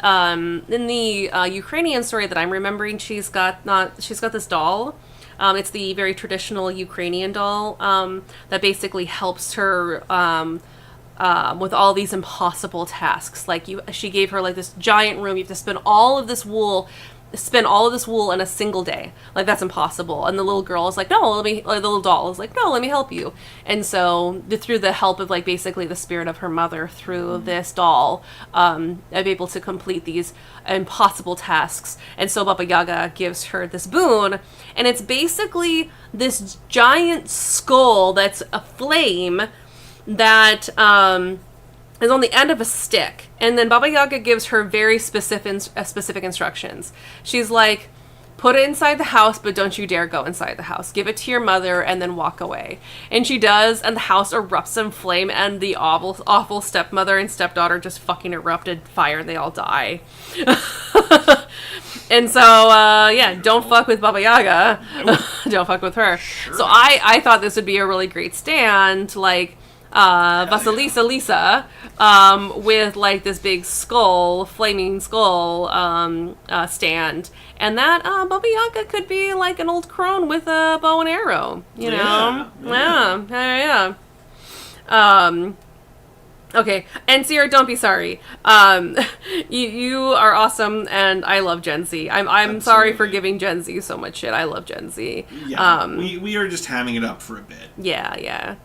in the Ukrainian story that I'm remembering, she's got this doll. It's the very traditional Ukrainian doll that basically helps her with all these impossible tasks. Like she gave her like this giant room. You have to spin all of this wool in a single day. Like, that's impossible. And the little girl is like, no, the little doll is like, no, let me help you. And so through the help of like basically the spirit of her mother through this doll, I'm able to complete these impossible tasks. And so Baba Yaga gives her this boon, and it's basically this giant skull that's a flame that is on the end of a stick. And then Baba Yaga gives her very specific instructions. She's like, put it inside the house, but don't you dare go inside the house. Give it to your mother and then walk away. And she does, and the house erupts in flame, and the awful stepmother and stepdaughter just fucking erupted fire, and they all die. And so, don't fuck with Baba Yaga. Don't fuck with her. Sure. So I thought this would be a really great stand, like, Vasilisa Lisa, with like this big flaming skull, stand. And that, Baba Yaga could be like an old crone with a bow and arrow, you know? Yeah. Okay, and Sierra, don't be sorry. You are awesome, and I love Gen Z. I'm sorry for giving Gen Z so much shit. I love Gen Z. Yeah, we are just hamming it up for a bit. Yeah.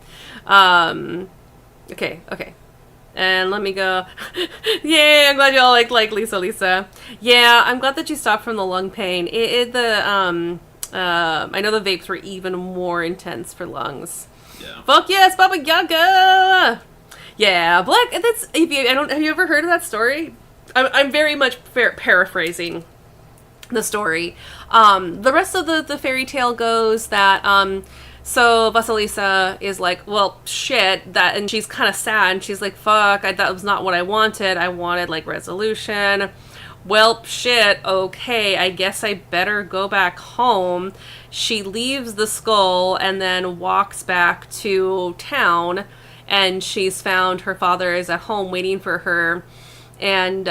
Okay. And let me go. Yay, I'm glad y'all like Lisa. Yeah, I'm glad that you stopped from the lung pain. I know the vapes were even more intense for lungs. Yeah. Fuck yes, Baba Yaga! Yeah, Black, have you ever heard of that story? I'm very much paraphrasing the story. The rest of the fairy tale goes that, so Vasilisa is like, well, shit, and she's kind of sad, and she's like, fuck, that was not what I wanted. I wanted, like, resolution. Well, shit, okay, I guess I better go back home. She leaves the skull and then walks back to town, and she's found her father is at home waiting for her, and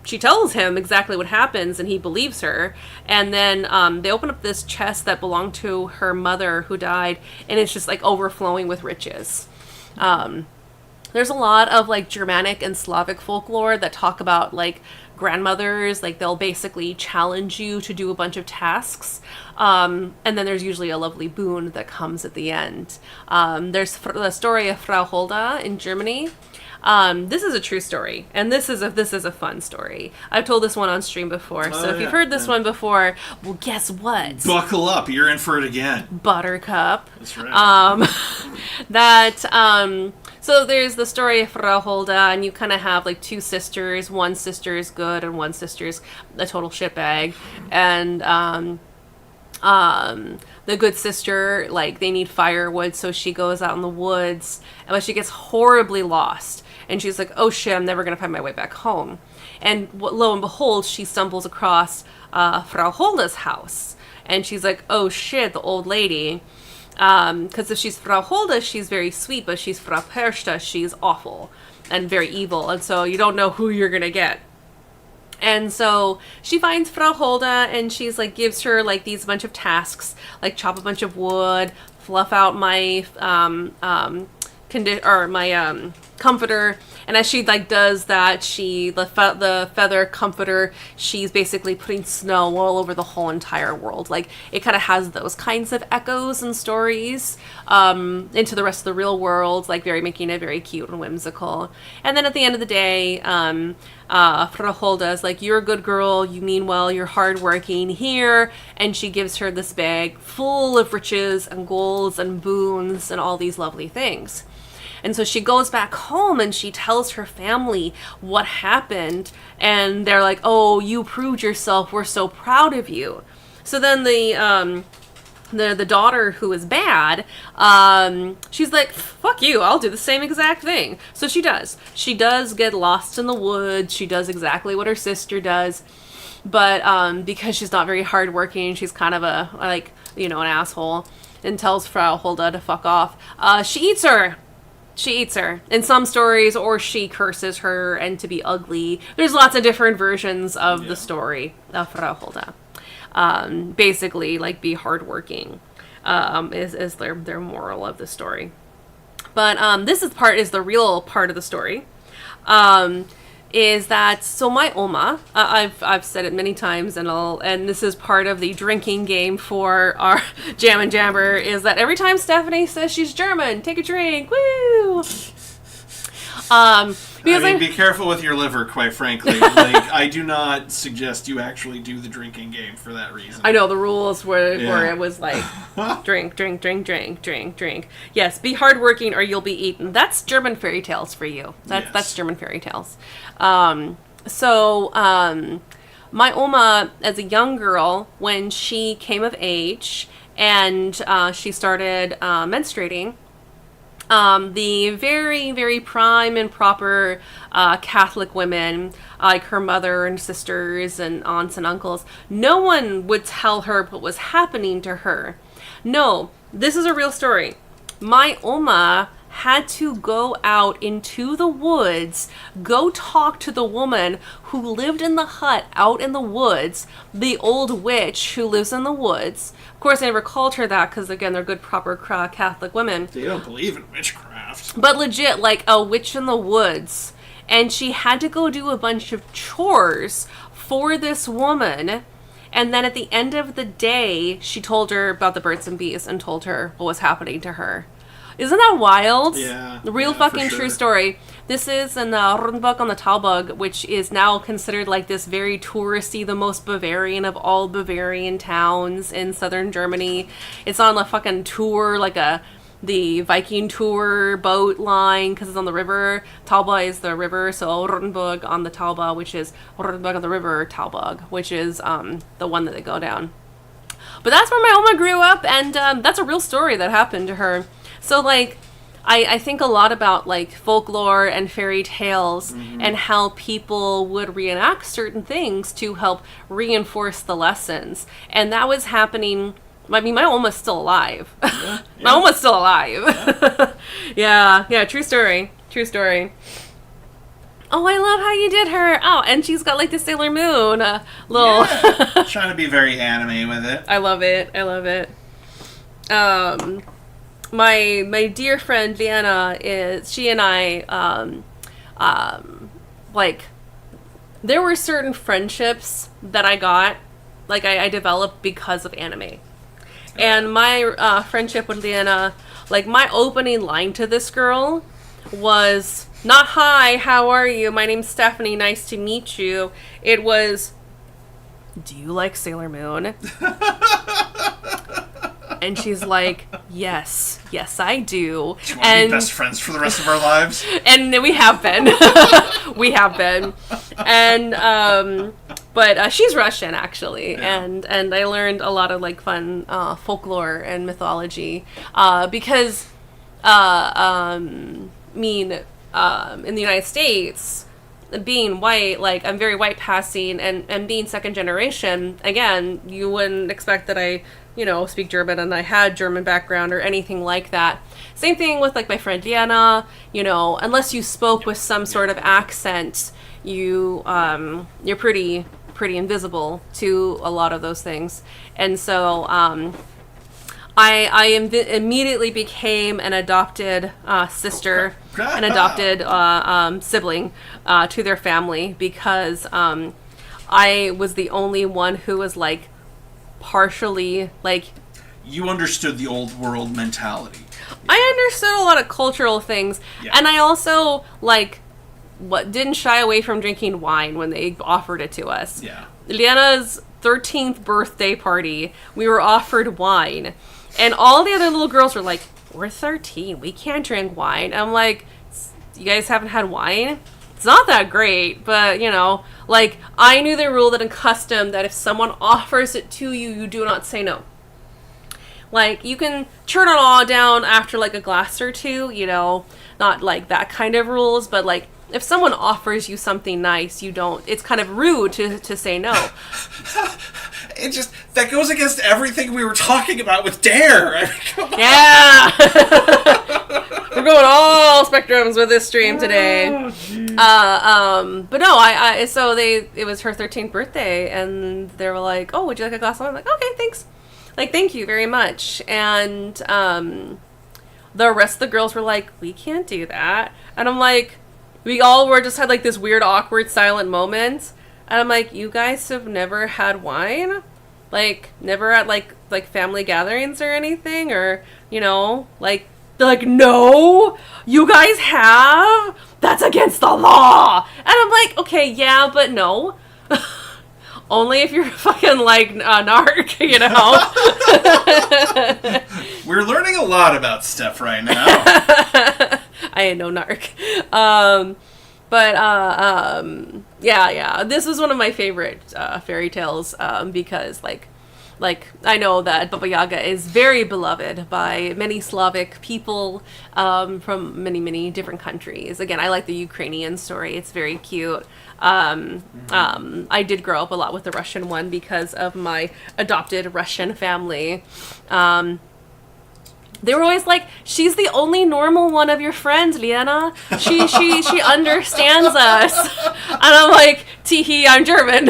she tells him exactly what happens, and he believes her. And then they open up this chest that belonged to her mother who died, and it's just like overflowing with riches. There's a lot of like Germanic and Slavic folklore that talk about like grandmothers, like they'll basically challenge you to do a bunch of tasks. And then there's usually a lovely boon that comes at the end. There's the story of Frau Hulda in Germany. This is a true story, and this is a fun story. I've told this one on stream before, so if you've heard this one before, well, guess what? Buckle up, you're in for it again. Buttercup. That's right. So there's the story of Frau Hulda, and you kind of have like two sisters. One sister is good, and one sister's a total shitbag. And the good sister, like, they need firewood, so she goes out in the woods, but she gets horribly lost. And she's like, oh shit, I'm never going to find my way back home. And lo and behold, she stumbles across Frau Hulda's house. And she's like, oh shit, the old lady. Because if she's Frau Hulda, she's very sweet, but she's Frau Persta, she's awful and very evil. And so you don't know who you're going to get. And so she finds Frau Hulda, and she's like, gives her like these bunch of tasks, like chop a bunch of wood, fluff out my comforter. And as she like does that, the feather comforter, she's basically putting snow all over the whole entire world. Like, it kind of has those kinds of echoes and stories into the rest of the real world, like making it very cute and whimsical. And then at the end of the day, Frau Hulda is like, you're a good girl, you mean well, you're hardworking, here. And she gives her this bag full of riches and golds and boons and all these lovely things. And so she goes back home and she tells her family what happened. And they're like, oh, you proved yourself. We're so proud of you. So then the daughter, who is bad, she's like, fuck you, I'll do the same exact thing. So she does. She does get lost in the woods. She does exactly what her sister does. But because she's not very hardworking, she's kind of an asshole, and tells Frau Hulda to fuck off. She eats her. She eats her in some stories, or she curses her and to be ugly. There's lots of different versions of the story of Frau Hulda. Basically, like, be hardworking is their moral of the story. But this is the real part of the story. Is that, so my Oma, I've said it many times, and this is part of the drinking game for our Jam and Jammer, is that every time Stephanie says she's German, take a drink, woo! Be careful with your liver, quite frankly. Like, I do not suggest you actually do the drinking game for that reason. I know the rules were it was like drink, drink, drink, drink, drink, drink. Yes, be hardworking or you'll be eaten. That's German fairy tales for you. That's German fairy tales. My Oma, as a young girl, when she came of age and she started menstruating, the very, very prime and proper Catholic women, like her mother and sisters and aunts and uncles, no one would tell her what was happening to her. No, this is a real story. My Oma had to go out into the woods, go talk to the woman who lived in the hut out in the woods, the old witch who lives in the woods. Of course, I never called her that because, again, they're good, proper Catholic women. They don't believe in witchcraft. But legit, like a witch in the woods. And she had to go do a bunch of chores for this woman. And then at the end of the day, she told her about the birds and bees and told her what was happening to her. Isn't that wild? Yeah. The real fucking true story. This is in the Rundbuck on the Talbug, which is now considered like this very touristy, the most Bavarian of all Bavarian towns in southern Germany. It's on a fucking tour, like the Viking tour boat line, because it's on the river. Talbug is the river, so Rundburg on the Talbug, which is Rundburg on the river, Talbug, which is the one that they go down. But that's where my Oma grew up, and that's a real story that happened to her. So, like, I think a lot about, like, folklore and fairy tales and how people would reenact certain things to help reinforce the lessons. And that was happening. I mean, my Oma's still alive. Yeah. My Oma's still alive. Yeah. Yeah, true story. True story. Oh, I love how you did her. Oh, and she's got, like, the Sailor Moon little... Yeah. Trying to be very anime with it. I love it. I love it. My dear friend Liana she and I, like, there were certain friendships that I got, like, I developed because of anime. And my friendship with Liana, like, my opening line to this girl was not, "Hi, how are you? My name's Stephanie, nice to meet you." It was, "Do you like Sailor Moon?" And she's like, yes, I do. Do you want to be best friends for the rest of our lives? And we have been. We have been. And, but she's Russian, actually. Yeah. And I learned a lot of, like, fun folklore and mythology. Because, in the United States, being white, like, I'm very white passing, and being second generation, again, you wouldn't expect that I, speak German and I had German background or anything like that. Same thing with, like, my friend Diana, unless you spoke with some sort of accent, you're pretty invisible to a lot of those things. And so, I immediately became an adopted sister, an adopted sibling to their family, because I was the only one who was, like, partially, like... You understood the old world mentality. I understood a lot of cultural things, and I also, like, didn't shy away from drinking wine when they offered it to us. Yeah. Liana's 13th birthday party, we were offered wine. And all the other little girls were like, "We're 13, we can't drink wine." I'm like, "You guys haven't had wine? It's not that great," but, like, I knew the rule that in custom that if someone offers it to you, you do not say no. Like, you can turn it all down after, like, a glass or two, not, like, that kind of rules, but, like, if someone offers you something nice, you don't, it's kind of rude to say no. That goes against everything we were talking about with Dare. I mean, come on. Yeah. We're going all spectrums with this stream today. But no, so it was her 13th birthday, and they were like, "Oh, would you like a glass of wine?" I'm like, "Okay, thanks. Like, thank you very much." And the rest of the girls were like, "We can't do that." And I'm like, we all just had, like, this weird, awkward, silent moment. And I'm like, "You guys have never had wine? Like, never at, like family gatherings or anything? Or, like, They're like, no, you guys have? That's against the law. And I'm like, okay, yeah, but no. Only if you're fucking like a narc, you know? We're learning a lot about Steph right now. I ain't no narc. Yeah, this was one of my favorite fairy tales because like I know that Baba Yaga is very beloved by many Slavic people from many different countries. Again, I like the Ukrainian story. It's very cute. I did grow up a lot with the Russian one because of my adopted Russian family. They were always like, she's the only normal one of your friends, Liana. She understands us. And I'm like, tee-hee, I'm German.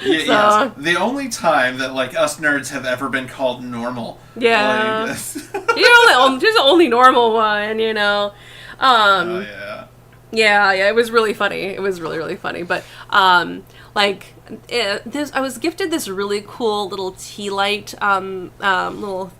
Yes. The only time that, like, us nerds have ever been called normal. Yeah. Like, she's the only normal one, you know. Oh, yeah. Yeah, it was really funny. It was really funny. But, I was gifted this really cool little tea light, little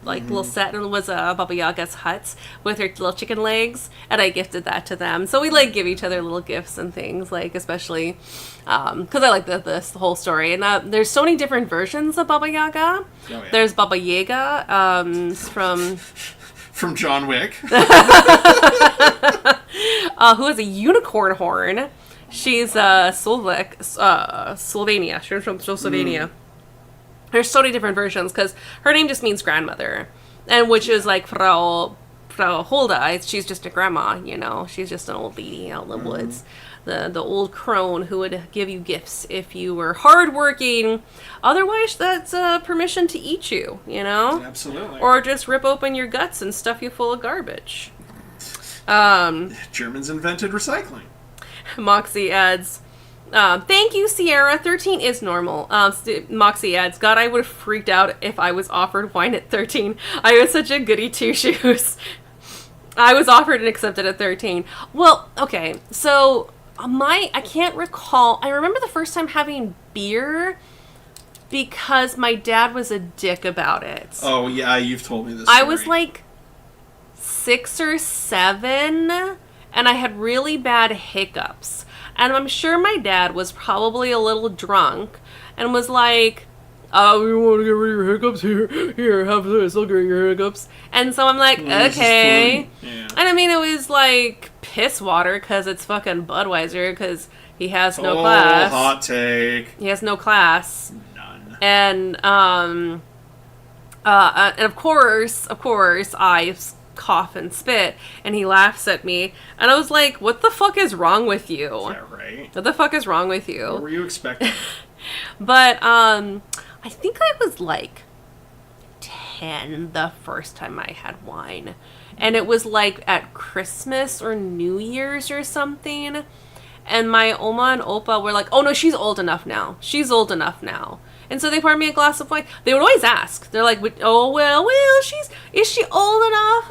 set, and it was Baba Yaga's hut with her little chicken legs, and I gifted that to them. So we like give each other little gifts and things, like especially because I like the whole story. And there's so many different versions of Baba Yaga. Oh, yeah. There's Baba Yaga from John Wick, who has a unicorn horn. She's Slovenia. She's from Slovenia. There's so many different versions because her name just means grandmother, and which is like Frau Hulda. She's just a grandma, you know. She's just an old lady out in the woods. The old crone who would give you gifts if you were hardworking. Otherwise, that's permission to eat you, you know? Absolutely. Or just rip open your guts and stuff you full of garbage. Germans invented recycling. Moxie adds, thank you, Sierra. 13 is normal. Moxie adds, God, I would have freaked out if I was offered wine at 13. I was such a goody two-shoes. I was offered and accepted at 13. Well, okay, so I can't recall. I remember the first time having beer because my dad was a dick about it. Oh, yeah, you've told me this story. I was like 6 or 7, and I had really bad hiccups. And I'm sure my dad was probably a little drunk and was like, oh, you want to get rid of your hiccups? Here, have this. I'll get rid of your hiccups. And so I'm like, okay. Yeah. And I mean, it was like piss water because it's fucking Budweiser because he has no class. Hot take. He has no class. None. And of course, I cough and spit, and he laughs at me, and I was like, what the fuck is wrong with you? Yeah, right. What the fuck is wrong with you? What were you expecting? But I think I was like 10 the first time I had wine, and it was like at Christmas or New Year's or something, and my Oma and Opa were like, oh no, she's old enough now, and so they poured me a glass of wine. They would always ask. They're like, oh, well, is she old enough?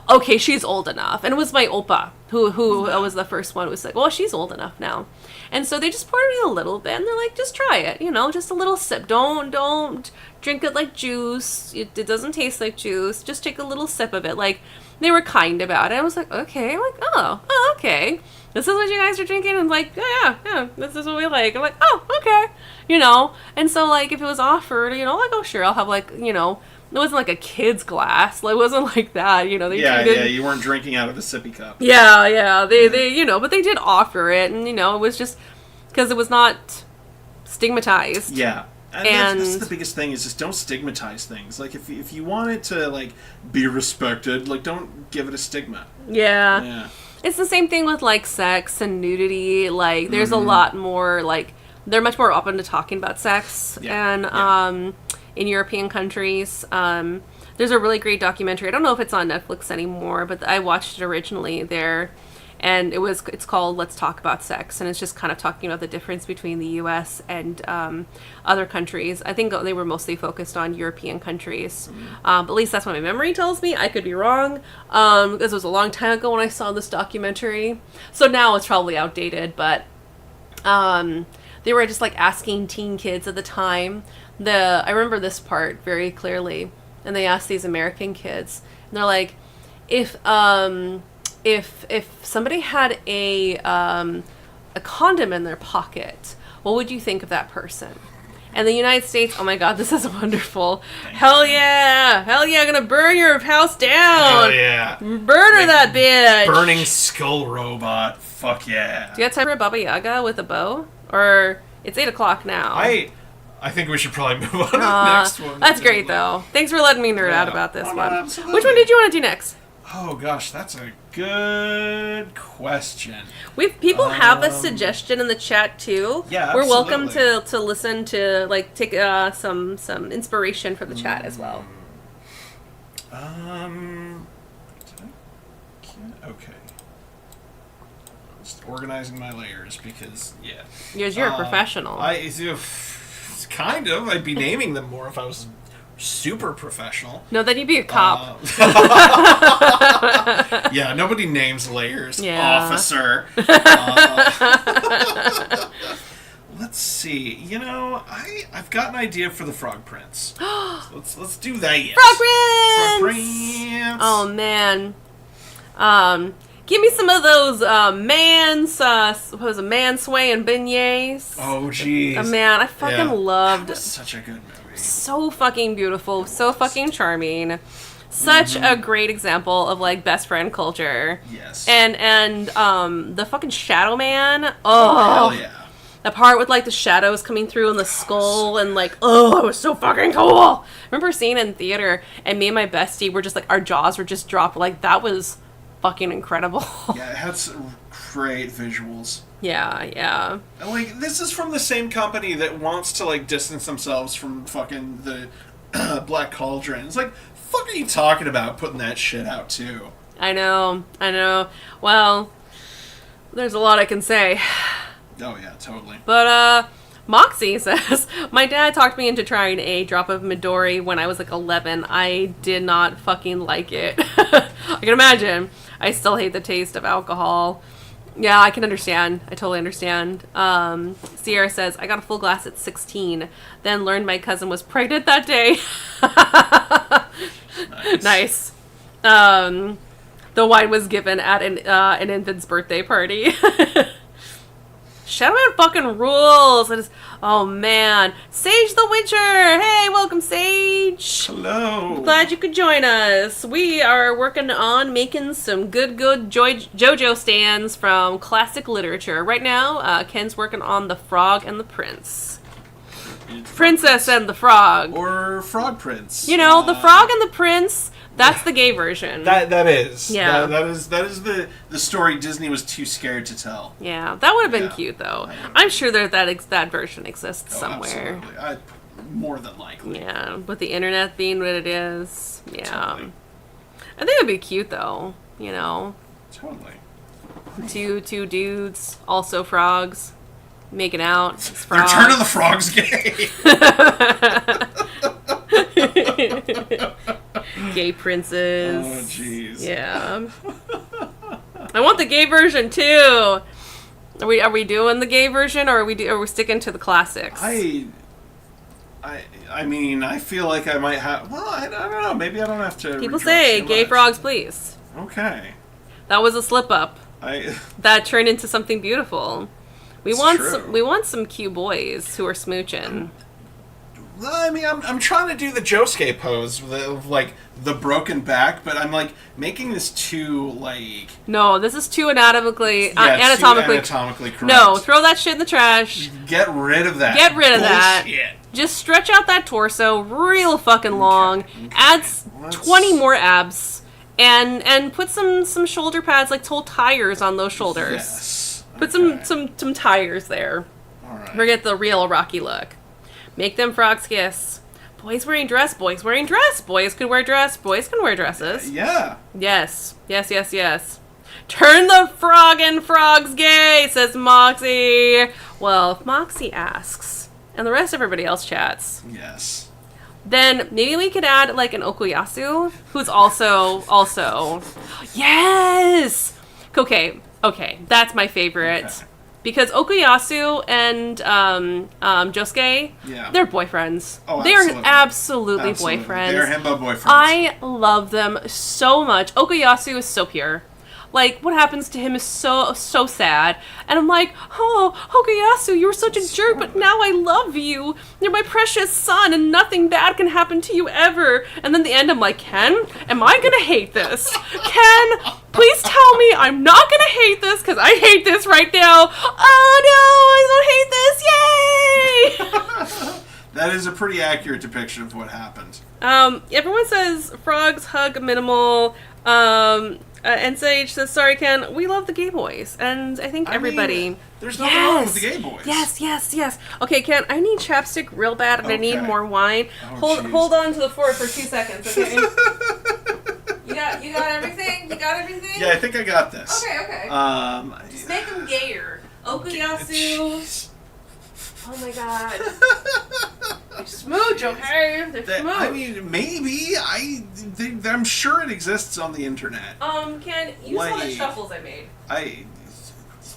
Okay, she's old enough. And it was my Opa, who was the first one who was like, well, she's old enough now. And so they just poured me a little bit, and they're like, just try it, you know, just a little sip. Don't drink it like juice. It doesn't taste like juice. Just take a little sip of it. Like, they were kind about it. I was like, okay. I'm like, oh, okay. This is what you guys are drinking? And like, yeah, this is what we like. I'm like, oh, okay. You know? And so, like, if it was offered, you know, like, oh, sure, I'll have, like, you know, it wasn't like a kid's glass. Like, it wasn't like that, you know. Yeah, you weren't drinking out of a sippy cup. Yeah, they, you know, but they did offer it, and, you know, it was just because it was not stigmatized. Yeah. And that's the biggest thing, is just don't stigmatize things. Like, if you want it to, like, be respected, like, don't give it a stigma. Yeah. It's the same thing with, like, sex and nudity. Like, there's a lot more, like, they're much more open to talking about sex. Yeah. And in European countries, there's a really great documentary. I don't know if it's on Netflix anymore, but I watched it originally there. And it's called Let's Talk About Sex. And it's just kind of talking about the difference between the U.S. and other countries. I think they were mostly focused on European countries. But at least that's what my memory tells me. I could be wrong. This was a long time ago when I saw this documentary. So now it's probably outdated. But they were just like asking teen kids at the time. I remember this part very clearly. and they ask these American kids, and they're like, if somebody had a condom in their pocket, what would you think of that person? And the United States, oh my God, this is wonderful. Hell yeah, gonna burn your house down. Hell yeah. Burner that bitch. Burning skull robot. Fuck yeah. Do you have time for a Baba Yaga with a bow? Or it's 8:00 now. I think we should probably move on to the next one. That's great though. Thanks for letting me nerd out about this one. Absolutely. Which one did you want to do next? Oh gosh, that's a good question. People have a suggestion in the chat too. Yeah, we're welcome absolutely. to listen to, like, take some inspiration from the chat as well. Okay. Just organizing my layers because Because you're a professional. Kind of. I'd be naming them more if I was super professional. No, then you'd be a cop. Yeah, nobody names layers, Yeah. officer. Let's see. I've got an idea for the Frog Prince. Let's do that. Yes. Frog Prince! Prince! Oh man. Give me some of those man swaying beignets. Oh jeez. Man, I fucking loved. That was such a good movie. So fucking beautiful, so fucking charming. Such a great example of, like, best friend culture. Yes. And the fucking Shadow Man. Oh, hell yeah. The part with, like, the shadows coming through and the skull and, like, it was so fucking cool. I remember seeing it in theater, and me and my bestie were just, like, our jaws were just dropped. Like, that was fucking incredible. Yeah, it had some great visuals. Yeah. And, like, this is from the same company that wants to, like, distance themselves from fucking the Black Cauldron. It's like, fuck are you talking about putting that shit out, too? I know. Well, there's a lot I can say. Oh, yeah, totally. But, Moxie says, my dad talked me into trying a drop of Midori when I was, like, 11. I did not fucking like it. I can imagine. I still hate the taste of alcohol. Yeah, I can understand. I totally understand. Sierra says, I got a full glass at 16, then learned my cousin was pregnant that day. Nice. The wine was given at an infant's birthday party. Shadowman fucking rules. Oh man. Sage the Witcher! Hey, welcome, Sage! Hello! Glad you could join us. We are working on making some good JoJo stands from classic literature. Right now, Ken's working on The Frog and the Prince. Princess and the Frog. Or Frog Prince. The Frog and the Prince, that's the gay version. That is. Yeah. That is the story Disney was too scared to tell. Yeah, that would have been cute, though. I'm sure that version exists somewhere. Absolutely. More than likely. Yeah, with the internet being what it is. Yeah. Totally. I think it'd be cute, though. Totally. Two dudes, also frogs, making out. The Return of the Frog's gay. Gay princes. Oh, jeez. Yeah. I want the gay version too. Are we doing the gay version, or are we sticking to the classics? I mean, I feel like I might have. Well, I don't know. Maybe I don't have to. People say gay frogs, please. Okay. That was a slip up. That turned into something beautiful. We want some cute boys who are smooching. Well, I mean, I'm trying to do the Josuke pose of, like, the broken back, but I'm, like, making this too, like... No, this is too anatomically correct. correct. No, throw that shit in the trash. Get rid of that. Get rid of that. Bullshit. Just stretch out that torso real fucking long. Okay. Add 20 more abs. And put some shoulder pads, like told tires on those shoulders. Yes. Put some tires there. All right. Forget the real Rocky look. Make them frogs kiss. Boys wearing dress. Boys wearing dress. Boys can wear dress. Boys can wear dresses. Yeah. Yes. Turn the frog and frogs gay, says Moxie. Well, if Moxie asks, and the rest of everybody else chats, Yes. then maybe we could add, like, an Okuyasu, who's also... Yes! Okay, that's my favorite. Okay. Because Okuyasu and Josuke, they're boyfriends. Oh, they're absolutely boyfriends. They're himbo boyfriends. I love them so much. Okuyasu is so pure. Like, what happens to him is so sad. And I'm like, oh, Okuyasu, you were such a jerk, but now I love you. You're my precious son, and nothing bad can happen to you ever. And then the end, I'm like, Ken, am I gonna hate this? Ken, please tell me I'm not gonna hate this, because I hate this right now. Oh, no, I don't hate this. Yay! That is a pretty accurate depiction of what happened. Everyone says frogs hug minimal. And Sage says, sorry, Ken, we love the gay boys. And I think everybody... there's nothing wrong with the gay boys. Yes. Okay, Ken, I need chapstick real bad, and I need more wine. Hold on to the fort for 2 seconds, okay? You got everything? Yeah, I think I got this. Okay. Just make them gayer. Okuyasu. Oh my god. They're smooch, okay? They're smooch. I mean, maybe. I'm sure it exists on the internet. Ken, you saw the shuffles I made.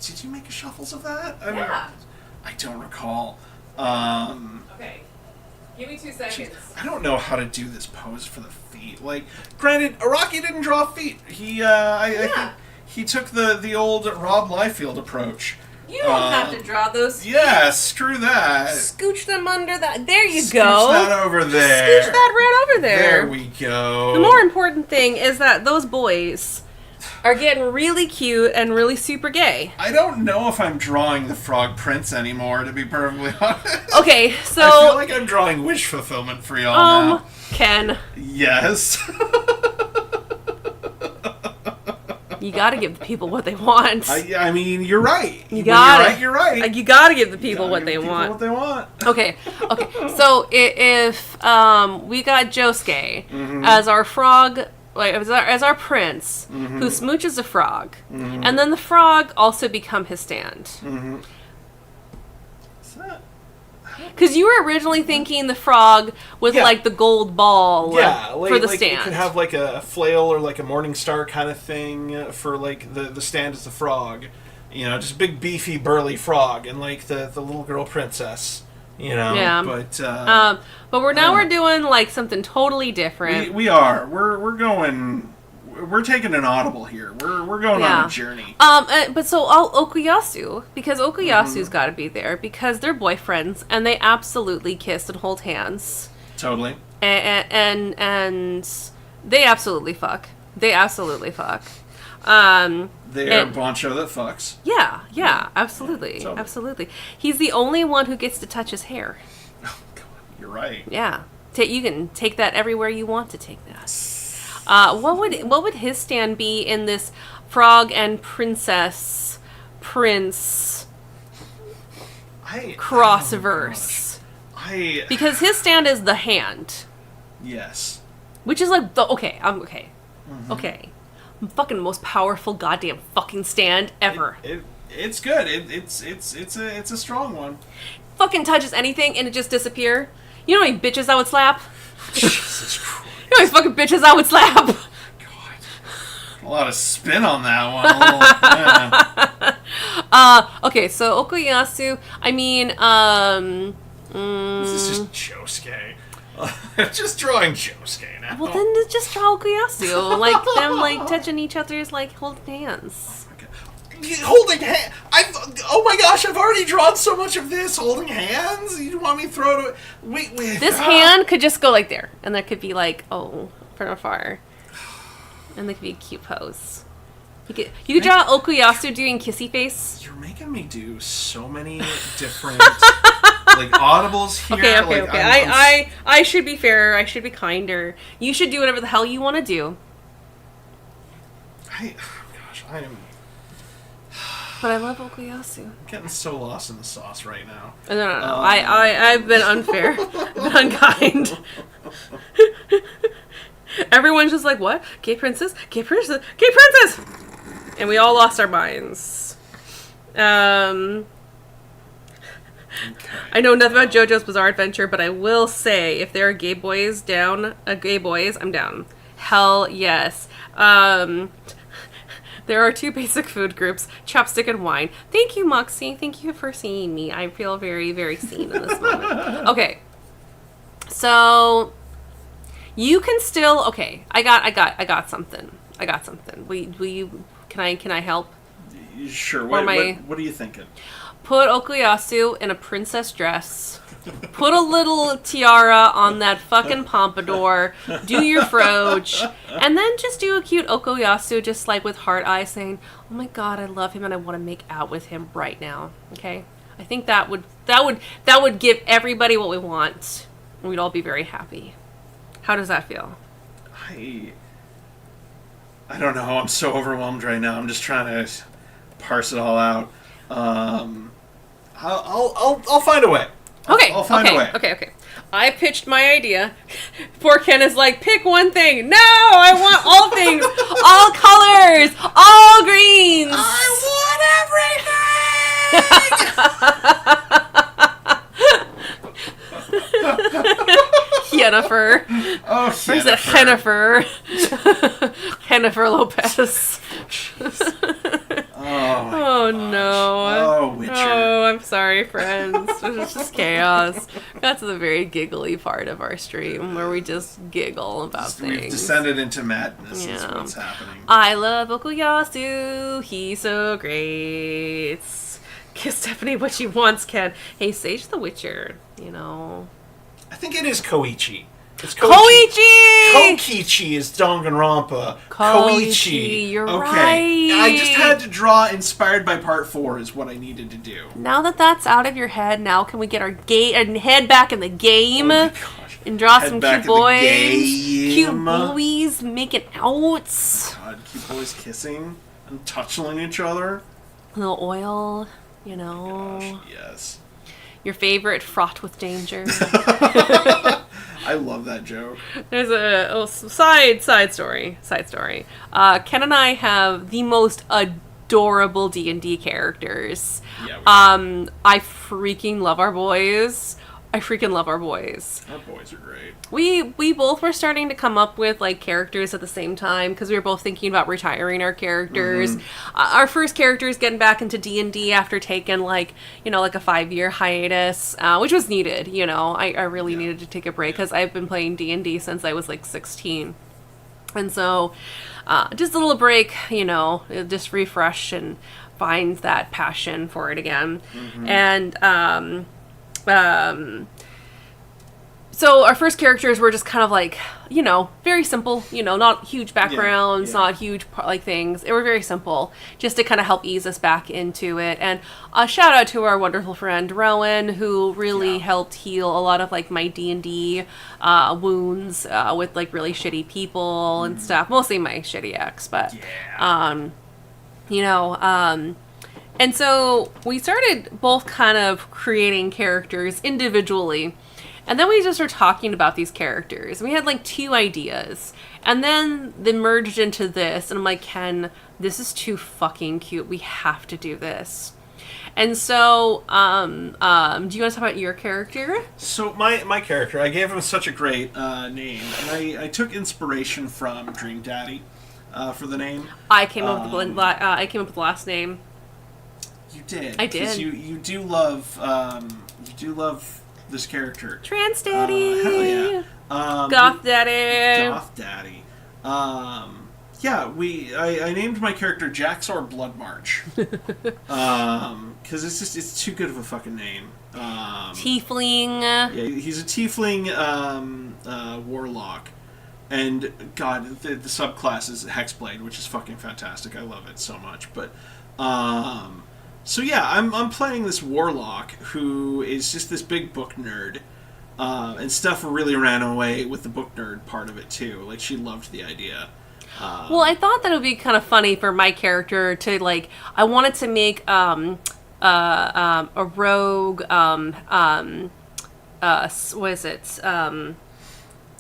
Did you make shuffles of that? Yeah. I don't recall. Okay. Give me 2 seconds. I don't know how to do this pose for the feet. Like, granted, Araki didn't draw feet. I think he took the old Rob Liefeld approach. You don't have to draw those feet. Yeah, screw that. Scooch them under that. There you go. Scooch that over there. Scooch that right over there. There we go. The more important thing is that those boys are getting really cute and really super gay. I don't know if I'm drawing the Frog Prince anymore, to be perfectly honest. Okay, so... I feel like I'm drawing wish fulfillment for y'all now. Ken. Yes. You gotta give the people what they want. I mean, you're right. You're right. You gotta give the people what they want. Okay. So if we got Josuke as our frog, like as our prince, who smooches a frog, and then the frog also become his stand. Because you were originally thinking the frog with like the gold ball for the stand. You could have like a flail or like a morning star kind of thing for like the stand as the frog. You know, just a big beefy burly frog and like the little girl princess. You know, yeah. But we're doing like something totally different. We are. We're taking an audible here. We're going on a journey. But so Okuyasu, because Okuyasu's got to be there because they're boyfriends and they absolutely kiss and hold hands. Totally. And they absolutely fuck. They are Boncho that fucks. Yeah, absolutely, totally. Absolutely. He's the only one who gets to touch his hair. Oh God, you're right. Yeah, you can take that everywhere you want to take that. What would his stand be in this frog and prince crossverse? Because his stand is the hand. Yes. Which is like okay. Okay. Fucking most powerful goddamn fucking stand ever. It's good. It's a strong one. Fucking touches anything and it just disappear. You know how many bitches I would slap? Jesus Christ. You know how many fucking bitches I would slap? God. A lot of spin on that one. Okay, so Okuyasu, I mean, This is just Josuke. Just drawing Josuke now. Well, then just draw Okuyasu. Like, them, like, touching each other's, like, holding hands. Holding hands? Oh my gosh, I've already drawn so much of this. Holding hands? You want me to throw it away? Wait. This hand could just go like there. And there could be, like, from afar. And there could be a cute pose. You could draw Okuyasu doing kissy face. You're making me do so many different like audibles here. Okay. I should be fairer. I should be kinder. You should do whatever the hell you want to do. I am. But I love Okuyasu. I'm getting so lost in the sauce right now. No. I've been unfair. I've been unkind. Everyone's just like, what? Gay princess? Gay princess? Gay princess! And we all lost our minds. I know nothing about JoJo's Bizarre Adventure, but I will say, if there are gay boys, I'm down. Hell yes. There are 2 basic food groups, chopstick and wine. Thank you, Moxie. Thank you for seeing me. I feel very, very seen in this moment. Okay. So you can still I got something. Can I help? Sure. What are you thinking? Put Okuyasu in a princess dress. Put a little tiara on that fucking pompadour. Do your froge. And then just do a cute Okuyasu just like with heart eyes saying, oh my god, I love him and I want to make out with him right now. Okay? I think that would give everybody what we want. And we'd all be very happy. How does that feel? I don't know. I'm so overwhelmed right now. I'm just trying to parse it all out. I'll find a way. Okay. I'll find a way. Okay. I pitched my idea. Poor Ken is like, pick one thing. No, I want all things, all colors, all greens. I want everything. Yennefer. Oh, Or is it Hennifer? Hennifer Lopez. Oh no. Oh, Witcher. Oh, I'm sorry, friends. It's just chaos. Got to the very giggly part of our stream where we just giggle about things. We've descended into madness is what's happening. I love Okuyasu. He's so great. Give Stephanie what she wants, Ken. Hey, Sage the Witcher, you know. I think it is Koichi. It's Koichi! Kokichi is Danganronpa. Koichi. You're Okay. right. I just had to draw inspired by part 4 is what I needed to do. Now that that's out of your head, now can we get our head back in the game? Oh my gosh. And draw Head some back cute in the boys. game. Cute boys making out. God, cute boys kissing and touching each other. A little oil, you know. Gosh, yes. Your favorite fraught with danger. I love that joke. There's a side story. Ken and I have the most adorable D&D characters. Yeah, I freaking love our boys. Our boys are great. We both were starting to come up with like characters at the same time because we were both thinking about retiring our characters. Our first characters getting back into D&D after taking like a 5-year hiatus, which was needed. I really needed to take a break because I've been playing D&D since I was like 16, and so just a little break. Just refresh and find that passion for it again, and. So our first characters were just kind of like, very simple, not huge backgrounds, not huge things. They were very simple, just to kind of help ease us back into it. And a shout out to our wonderful friend Rowan, who really helped heal a lot of like my D&D wounds with like really shitty people and stuff. Mostly my shitty ex, but and so we started both kind of creating characters individually. And then we just were talking about these characters. We had like 2 ideas. And then they merged into this. And I'm like, Ken, this is too fucking cute. We have to do this. And so, do you want to talk about your character? So my character, I gave him such a great name. And I took inspiration from Dream Daddy for the name. I came up with the last name. You did. I did. You do love this character. Trans Daddy. Hell yeah. Goth Daddy. Goth Daddy. I named my character Jaxor Blood March. Because it's too good of a fucking name. Tiefling. Yeah, he's a tiefling warlock. And God, the subclass is Hexblade, which is fucking fantastic. I love it so much. But so yeah, I'm playing this warlock who is just this big book nerd, and Steph really ran away with the book nerd part of it too. Like she loved the idea. Well, I thought that it would be kind of funny for my character to like. I wanted to make a rogue. What is it?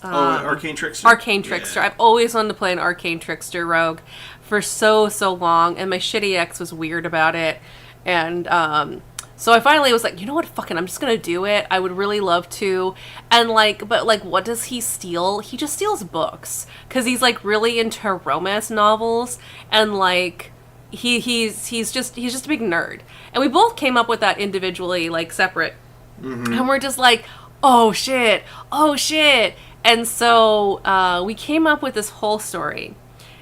Arcane Trickster. Arcane Trickster. Yeah. I've always wanted to play an Arcane Trickster rogue for so long, and my shitty ex was weird about it. And so I finally was like, you know what, fucking, I'm just gonna do it. I would really love to. And but what does he steal? He just steals books because he's like really into romance novels, and like he's just a big nerd, and we both came up with that individually, like separate, and we're just like, oh shit, and so we came up with this whole story.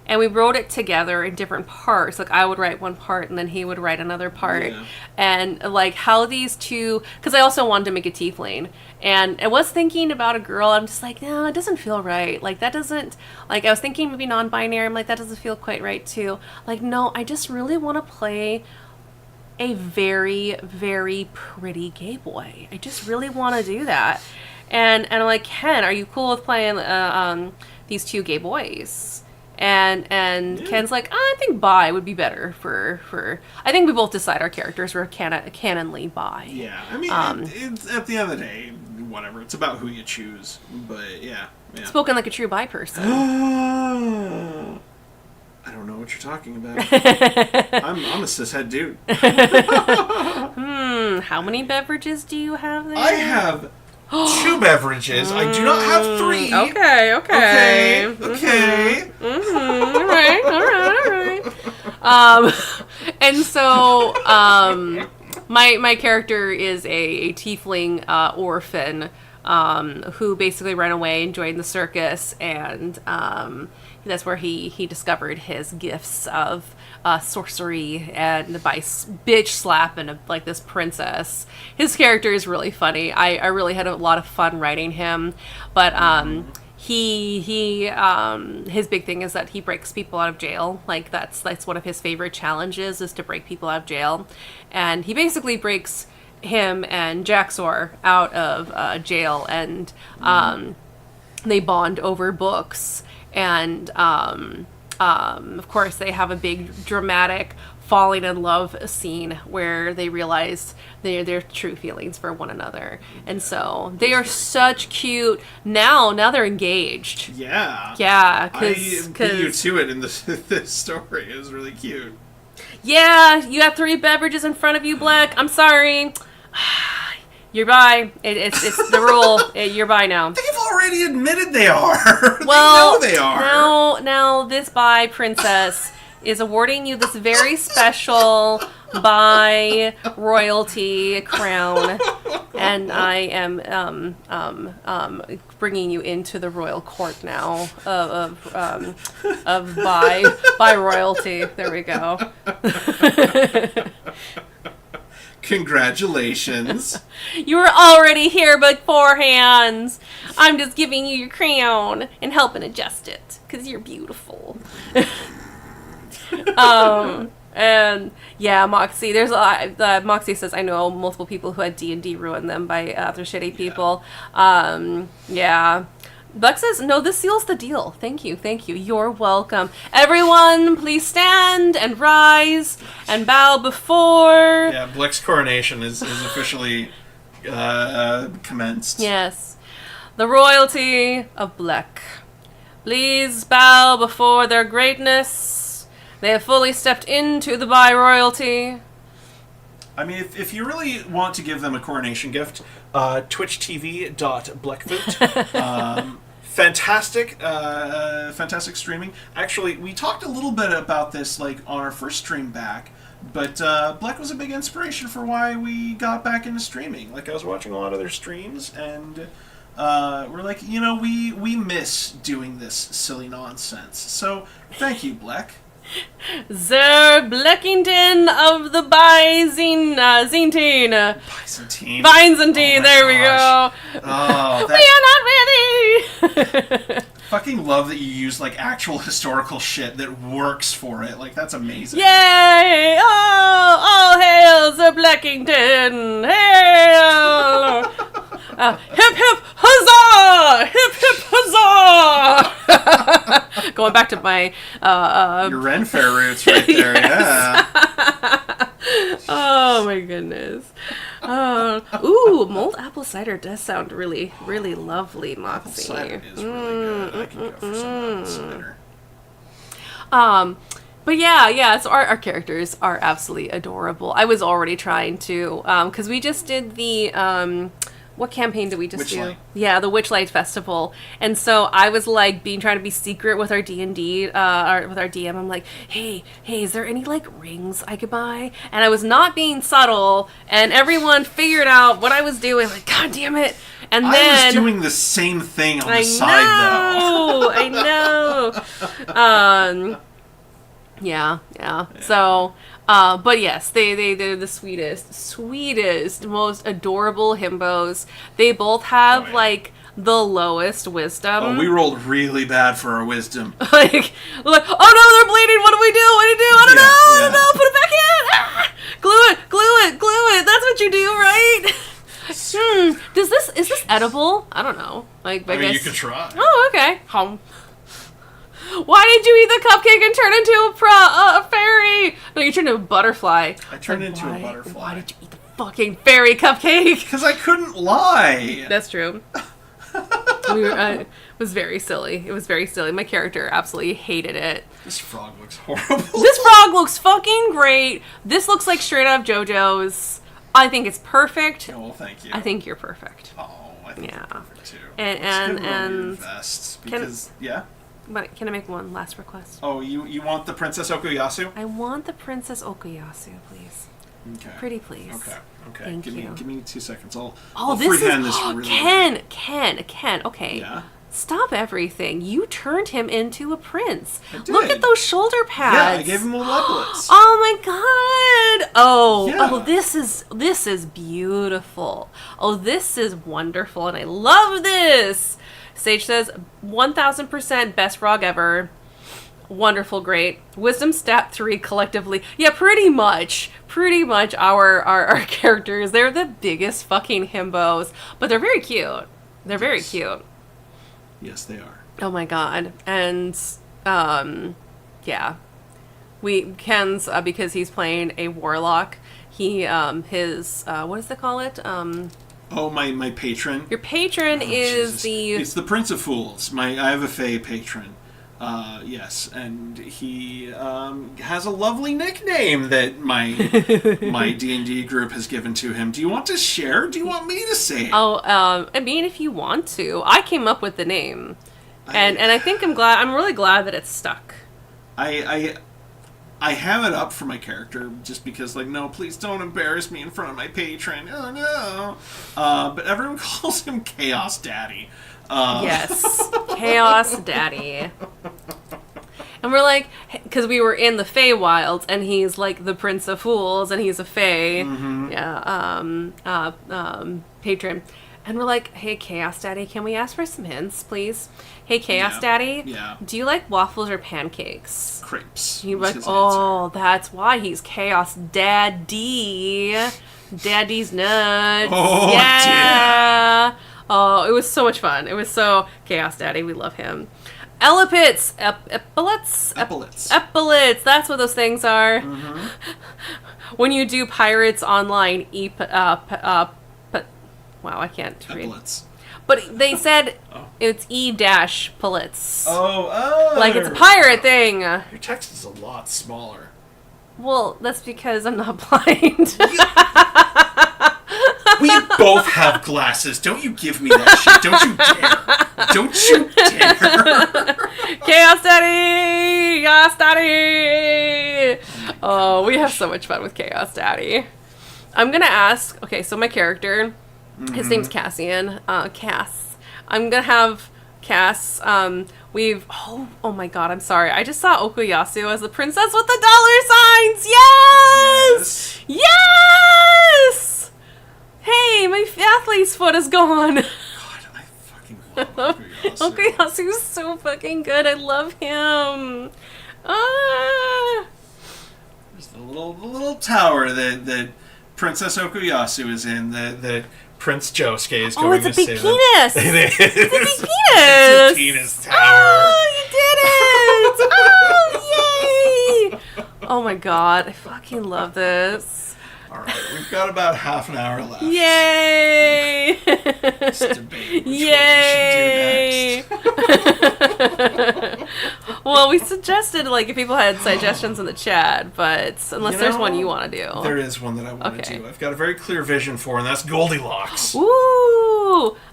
And we wrote it together in different parts. Like, I would write one part, and then he would write another part. Yeah. And, like, how these two... Because I also wanted to make a tiefling. And I was thinking about a girl. I'm just like, no, it doesn't feel right. Like, that doesn't... Like, I was thinking maybe non-binary. I'm like, that doesn't feel quite right, too. Like, no, I just really want to play a very, very pretty gay boy. I just really want to do that. And I'm like, Ken, are you cool with playing these two gay boys? And Ken's like, I think bi would be better for I think we both decide our characters were canonly bi. Yeah, I mean, it's at the end of the day, whatever. It's about who you choose. But yeah. Spoken like a true bi person. I don't know what you're talking about. I'm a cishet dude. How many beverages do you have there? I have 2 beverages. I do not have 3. Okay. All right. And so, my character is a tiefling orphan who basically ran away and joined the circus, and that's where he discovered his gifts of sorcery and by bitch slapping like this princess. His character is really funny. I really had a lot of fun writing him, but he his big thing is that he breaks people out of jail. Like that's one of his favorite challenges, is to break people out of jail, and he basically breaks him and Jaxor out of jail, and they bond over books, and of course they have a big dramatic falling in love scene where they realize their true feelings for one another, and so they are such cute. Now they're engaged. Yeah, because I beat you to it in this story. It was really cute. Yeah, you have 3 beverages in front of you, Black. I'm sorry. You're bi. It's the rule. You're bi now. They've already admitted they are. Well, they know they are. Now this bi princess is awarding you this very special bi royalty crown, and I am bringing you into the royal court now of bi royalty. There we go. Congratulations. You were already here beforehand. I'm just giving you your crown and helping adjust it because you're beautiful. And yeah, Moxie. There's Moxie says, I know multiple people who had D&D ruined them by other shitty people. Yeah. Buck says, no, this seals the deal. Thank you. You're welcome. Everyone, please stand and rise and bow before... Yeah, Blick's coronation is officially commenced. Yes. The royalty of Bleck. Please bow before their greatness. They have fully stepped into the bi-royalty. I mean, if you really want to give them a coronation gift, twitchtv.bleckfoot. Fantastic streaming. Actually, we talked a little bit about this like on our first stream back, but Bleck was a big inspiration for why we got back into streaming. Like, I was watching a lot of their streams, and we're like, we miss doing this silly nonsense. So, thank you, Bleck. Sir Bleckington of the Byzantine. Byzantine, there we go. Oh, we are not ready. Fucking love that you use like actual historical shit that works for it. Like, that's amazing. Yay! Oh, all hail Sir Bleckington! Hail! Hip hip huzzah! Hip hip huzzah! Going back to my your Ren Fair roots right there, yes. Yeah. Oh my goodness. Ooh, mulled apple cider does sound really, really lovely, Moxie. Apple cider is really good. I can go for some apple cider. But yeah, so our characters are absolutely adorable. I was already trying to, because we just did the what campaign did we just do? Witchlight. Yeah, the Witchlight Festival. And so I was like trying to be secret with our D&D, with our DM. I'm like, hey, is there any like rings I could buy? And I was not being subtle, and everyone figured out what I was doing. Like, God damn it! And then I was doing the same thing on the side, though. I know. Yeah. So, but yes, they're the sweetest, most adorable himbos. They both have like the lowest wisdom. Oh, we rolled really bad for our wisdom. like, oh no, they're bleeding. What do we do? I don't know. No, put it back in. Ah! Glue it. That's what you do, right? Is this edible? I don't know. Like, I guess you could try. Oh, okay. Why did you eat the cupcake and turn into a fairy? No, you turned into a butterfly. I turned into a butterfly. Why did you eat the fucking fairy cupcake? Because I couldn't lie. That's true. It was very silly. It was very silly. My character absolutely hated it. This frog looks horrible. This frog looks fucking great. This looks like straight out of JoJo's. I think it's perfect. Oh, well, thank you. I think you're perfect. Oh, I think you're perfect too. And vest because But can I make one last request? Oh, you want the Princess Okuyasu? I want the Princess Okuyasu, please. Okay. Pretty please. Okay. Thank Give you. me 2 seconds. I'll this freehand is this really Ken. Okay. Yeah. Stop everything. You turned him into a prince. I did. Look at those shoulder pads. Yeah, I gave him little epaulets. Oh my god. Oh, Yeah. this is beautiful. Oh, this is wonderful, and I love this. Sage says 1000% best frog ever. Wonderful, great. Wisdom stat 3 collectively. Yeah, pretty much our characters. They're the biggest fucking himbos, but they're very cute. They're very cute. Yes, they are. Oh my god. And yeah. Ken's because he's playing a warlock. He his what does they call it? Oh, my patron. Your patron is Jesus. It's the Prince of Fools. I have a Fae patron. Yes, and he has a lovely nickname that my D&D group has given to him. Do you want to share? Do you want me to say it? Oh, I mean, if you want to. I came up with the name. And I think I'm really glad that it's stuck. I have it up for my character just because, like, no, please don't embarrass me in front of my patron. Oh, no. But everyone calls him Chaos Daddy. Yes. Chaos Daddy. And we're like, because we were in the Feywilds, and he's like the Prince of Fools, and he's a Fey. Mm-hmm. Yeah, patron. And we're like, hey, Chaos Daddy, can we ask for some hints, please? Hey, Chaos Daddy, do you like waffles or pancakes? Crepes. He's like, oh, that's why he's Chaos Daddy. Daddy's nuts. Oh, yeah. Oh, it was so much fun. It was so Chaos Daddy. We love him. Epaulets. Epaulets. That's what those things are. Mm-hmm. When you do Pirates Online, wow, I can't read. Epaulets. But they said it's E-pullets. Oh. Like it's a pirate thing. Your text is a lot smaller. Well, that's because I'm not blind. We both have glasses. Don't you give me that shit. Don't you dare. Don't you dare. Chaos Daddy! Chaos Daddy! Oh, we have so much fun with Chaos Daddy. I'm gonna ask, okay, so my character, his name's Cassian, Cass. I'm gonna have Cass, oh my god, I'm sorry. I just saw Okuyasu as the princess with the dollar signs! Yes! Yes! Hey, my athlete's foot is gone. God, I fucking love Okuyasu. Okuyasu's so fucking good. I love him. There's the little tower that Princess Okuyasu is in that Prince Josuke is going to save. Oh, it's a big penis. It is. It's a big penis. It's a penis tower. Oh, you did it. Oh, yay. Oh my god. I fucking love this. Alright, we've got about half an hour left. Yay! Let's debate which Yay! one we should do next. Well, we suggested, like, if people had suggestions in the chat, but unless there's one you want to do. There is one that I want to Okay. do. I've got a very clear vision for, and that's Goldilocks. Ooh!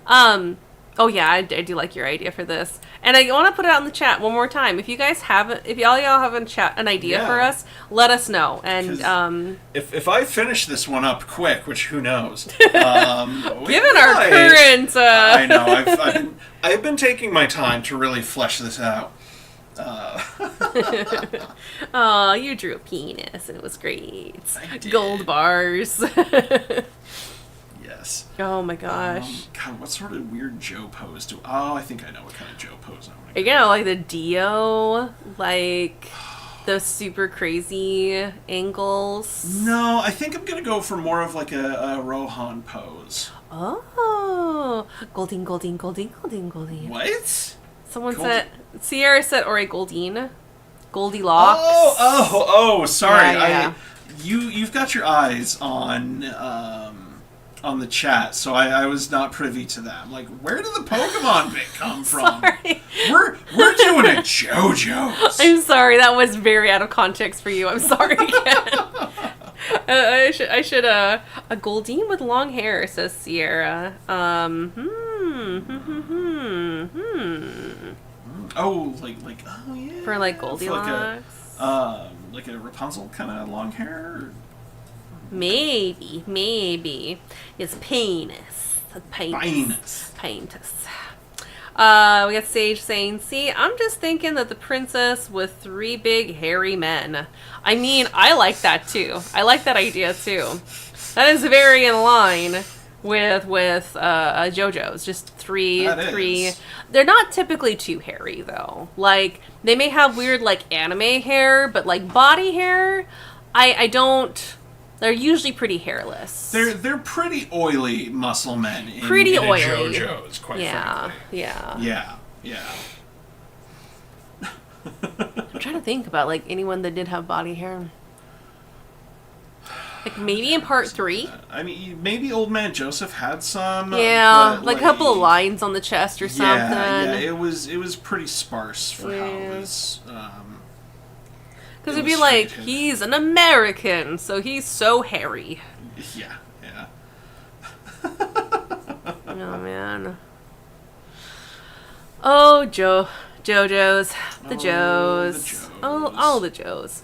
Oh yeah, I do like your idea for this, and I want to put it out in the chat one more time. If you guys haven't, if y'all have an idea for us, let us know. And if I finish this one up quick, which who knows, given our current, I know I've been taking my time to really flesh this out. Oh, you drew a penis and it was great. I did. Gold bars. Yes. Oh my gosh. God, what sort of weird Joe pose do? Oh, I think I know what kind of Joe pose I want to You know, like the Dio, like those super crazy angles. No, I think I'm gonna go for more of like a Rohan pose. Oh, Goldine. What? Someone said, Sierra said, or a Goldine. Goldilocks. Oh, sorry. Yeah. You've got your eyes on the chat, so I was not privy to that. I'm like, where did the Pokemon bit come from? Sorry. We're doing a JoJo's. I'm sorry, that was very out of context for you. I'm sorry again. I should a Goldine with long hair, says Sierra. Oh, like oh yeah. For like Goldilocks. Like a Rapunzel kind of long hair. Maybe. It's penis. Penis. We got Sage saying, see, I'm just thinking that the princess with 3 big hairy men. I mean, I like that too. I like that idea too. That is very in line with JoJo's. Just three. They're not typically too hairy though. Like, they may have weird like anime hair, but like body hair, I don't. They're usually pretty hairless. They're pretty oily muscle men. In oily. A JoJo's, quite frankly. Yeah. I'm trying to think about like anyone that did have body hair. Like maybe in part 3. I mean, maybe Old Man Joseph had some. Yeah, like a couple of lines on the chest or something. Yeah, it was pretty sparse for how it was. Because it'd be like, he's an American, so he's so hairy. Yeah. Oh, man. Oh, JoJo's. The Joes. Oh, all the Joes.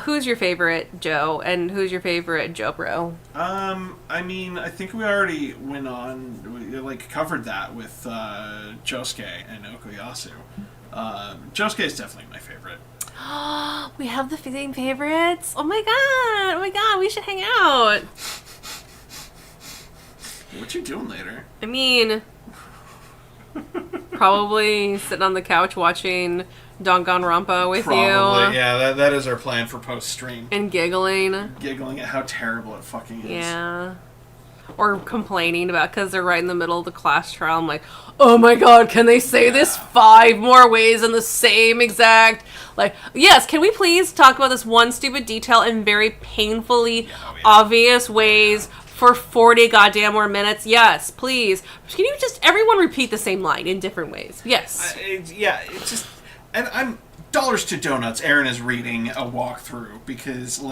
Who's your favorite Joe, and who's your favorite Joe Bro? I mean, I think we already went on, we covered that with Josuke and Okuyasu. Josuke is definitely my favorite. We have the same favorites? Oh my god, we should hang out. What you doing later? I mean, probably sitting on the couch watching Danganronpa with you. Yeah, that is our plan for post-stream. And giggling. Giggling at how terrible it fucking is. Yeah. Or complaining about, because they're right in the middle of the class trial. I'm like, oh my god, can they say this 5 more ways in the same exact... Like, yes, can we please talk about this one stupid detail in very painfully obvious ways for 40 goddamn more minutes? Yes, please. Can you just, everyone repeat the same line in different ways? Yes. It's just... And I'm... Dollars to donuts, Aaron is reading a walkthrough because,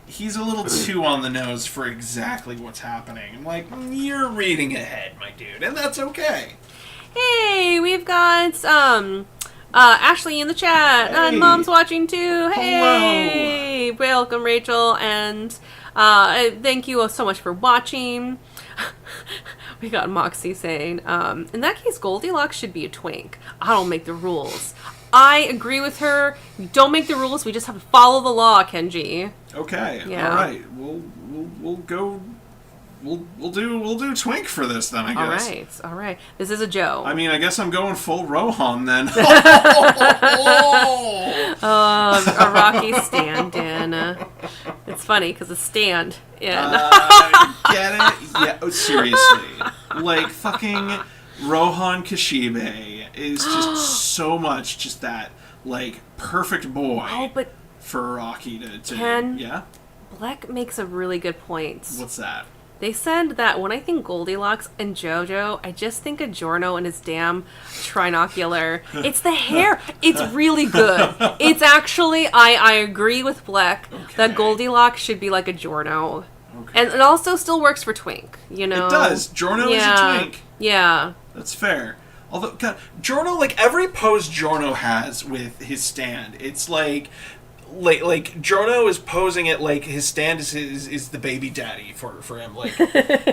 he's a little too on the nose for exactly what's happening. I'm like, you're reading ahead, my dude, and that's okay. Hey, we've got, Ashley in the chat, and Mom's watching too. Hey! Hello! Welcome, Rachel, and, thank you so much for watching. We got Moxie saying, in that case, Goldilocks should be a twink. I don't make the rules. I agree with her. We don't make the rules. We just have to follow the law, Kenji. Okay. Yeah. All right. We'll go. We'll do twink for this then. I guess. All right. This is a Joe. I mean, I guess I'm going full Rohan then. A Rocky stand-in. It's funny because a stand in. Get it? Yeah. Oh, seriously. Fucking Rohan Kashibe is just so much just that, perfect boy. Oh, but for Rocky to Ken, yeah? Black makes a really good point. What's that? They said that when I think Goldilocks and JoJo, I just think of Giorno and his damn trinocular. It's the hair. It's really good. It's actually, I agree with Black that Goldilocks should be like a Giorno. Okay. And it also still works for Twink, you know? It does. Giorno is a Twink. Yeah. That's fair. Although, God, Giorno, like, every pose Giorno has with his stand, it's like Giorno is posing it like his stand is the baby daddy for him. Like,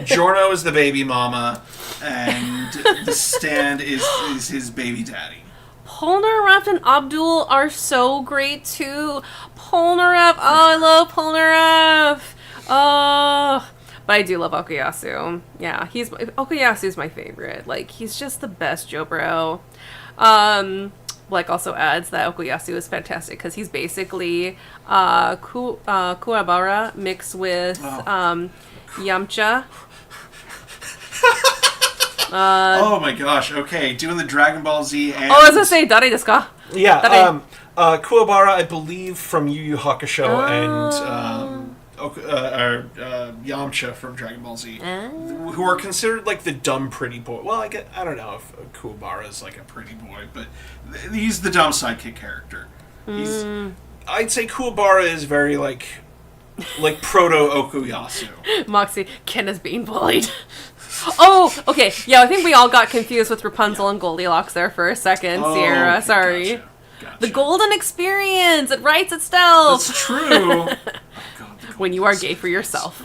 Giorno is the baby mama, and the stand is his baby daddy. Polnareff and Abdul are so great, too. Polnareff, I love Polnareff. Oh, but I do love Okuyasu. Yeah, Okuyasu's my favorite. Like, he's just the best Jobro. Like, also adds that Okuyasu is fantastic because he's basically Kuwabara mixed with Yamcha. Oh my gosh! Okay, doing the Dragon Ball Z. And... Oh, I was gonna say, Dare desu ka? Yeah. Kuwabara, I believe, from Yu Yu Hakusho and Yamcha from Dragon Ball Z, who are considered like the dumb pretty boy. Well, I don't know if Kuwabara is like a pretty boy, but he's the dumb sidekick character. I'd say Kuwabara is very like proto Okuyasu. Moxie, Ken is being bullied. Oh, okay. Yeah, I think we all got confused with Rapunzel and Goldilocks there for a second, Sierra. Okay, sorry. Gotcha. The golden experience. It writes itself. That's true. When you are gay for yourself.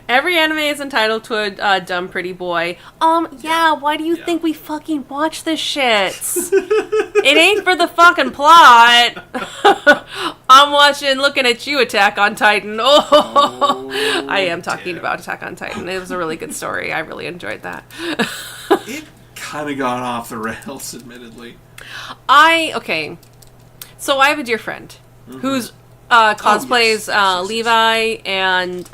Every anime is entitled to a dumb pretty boy. Yeah, why do you think we fucking watch this shit? It ain't for the fucking plot. I'm looking at you, Attack on Titan. Oh, I am talking about Attack on Titan. It was a really good story. I really enjoyed that. It kind of gone off the rails, admittedly. Okay. So I have a dear friend who's cosplays Levi, and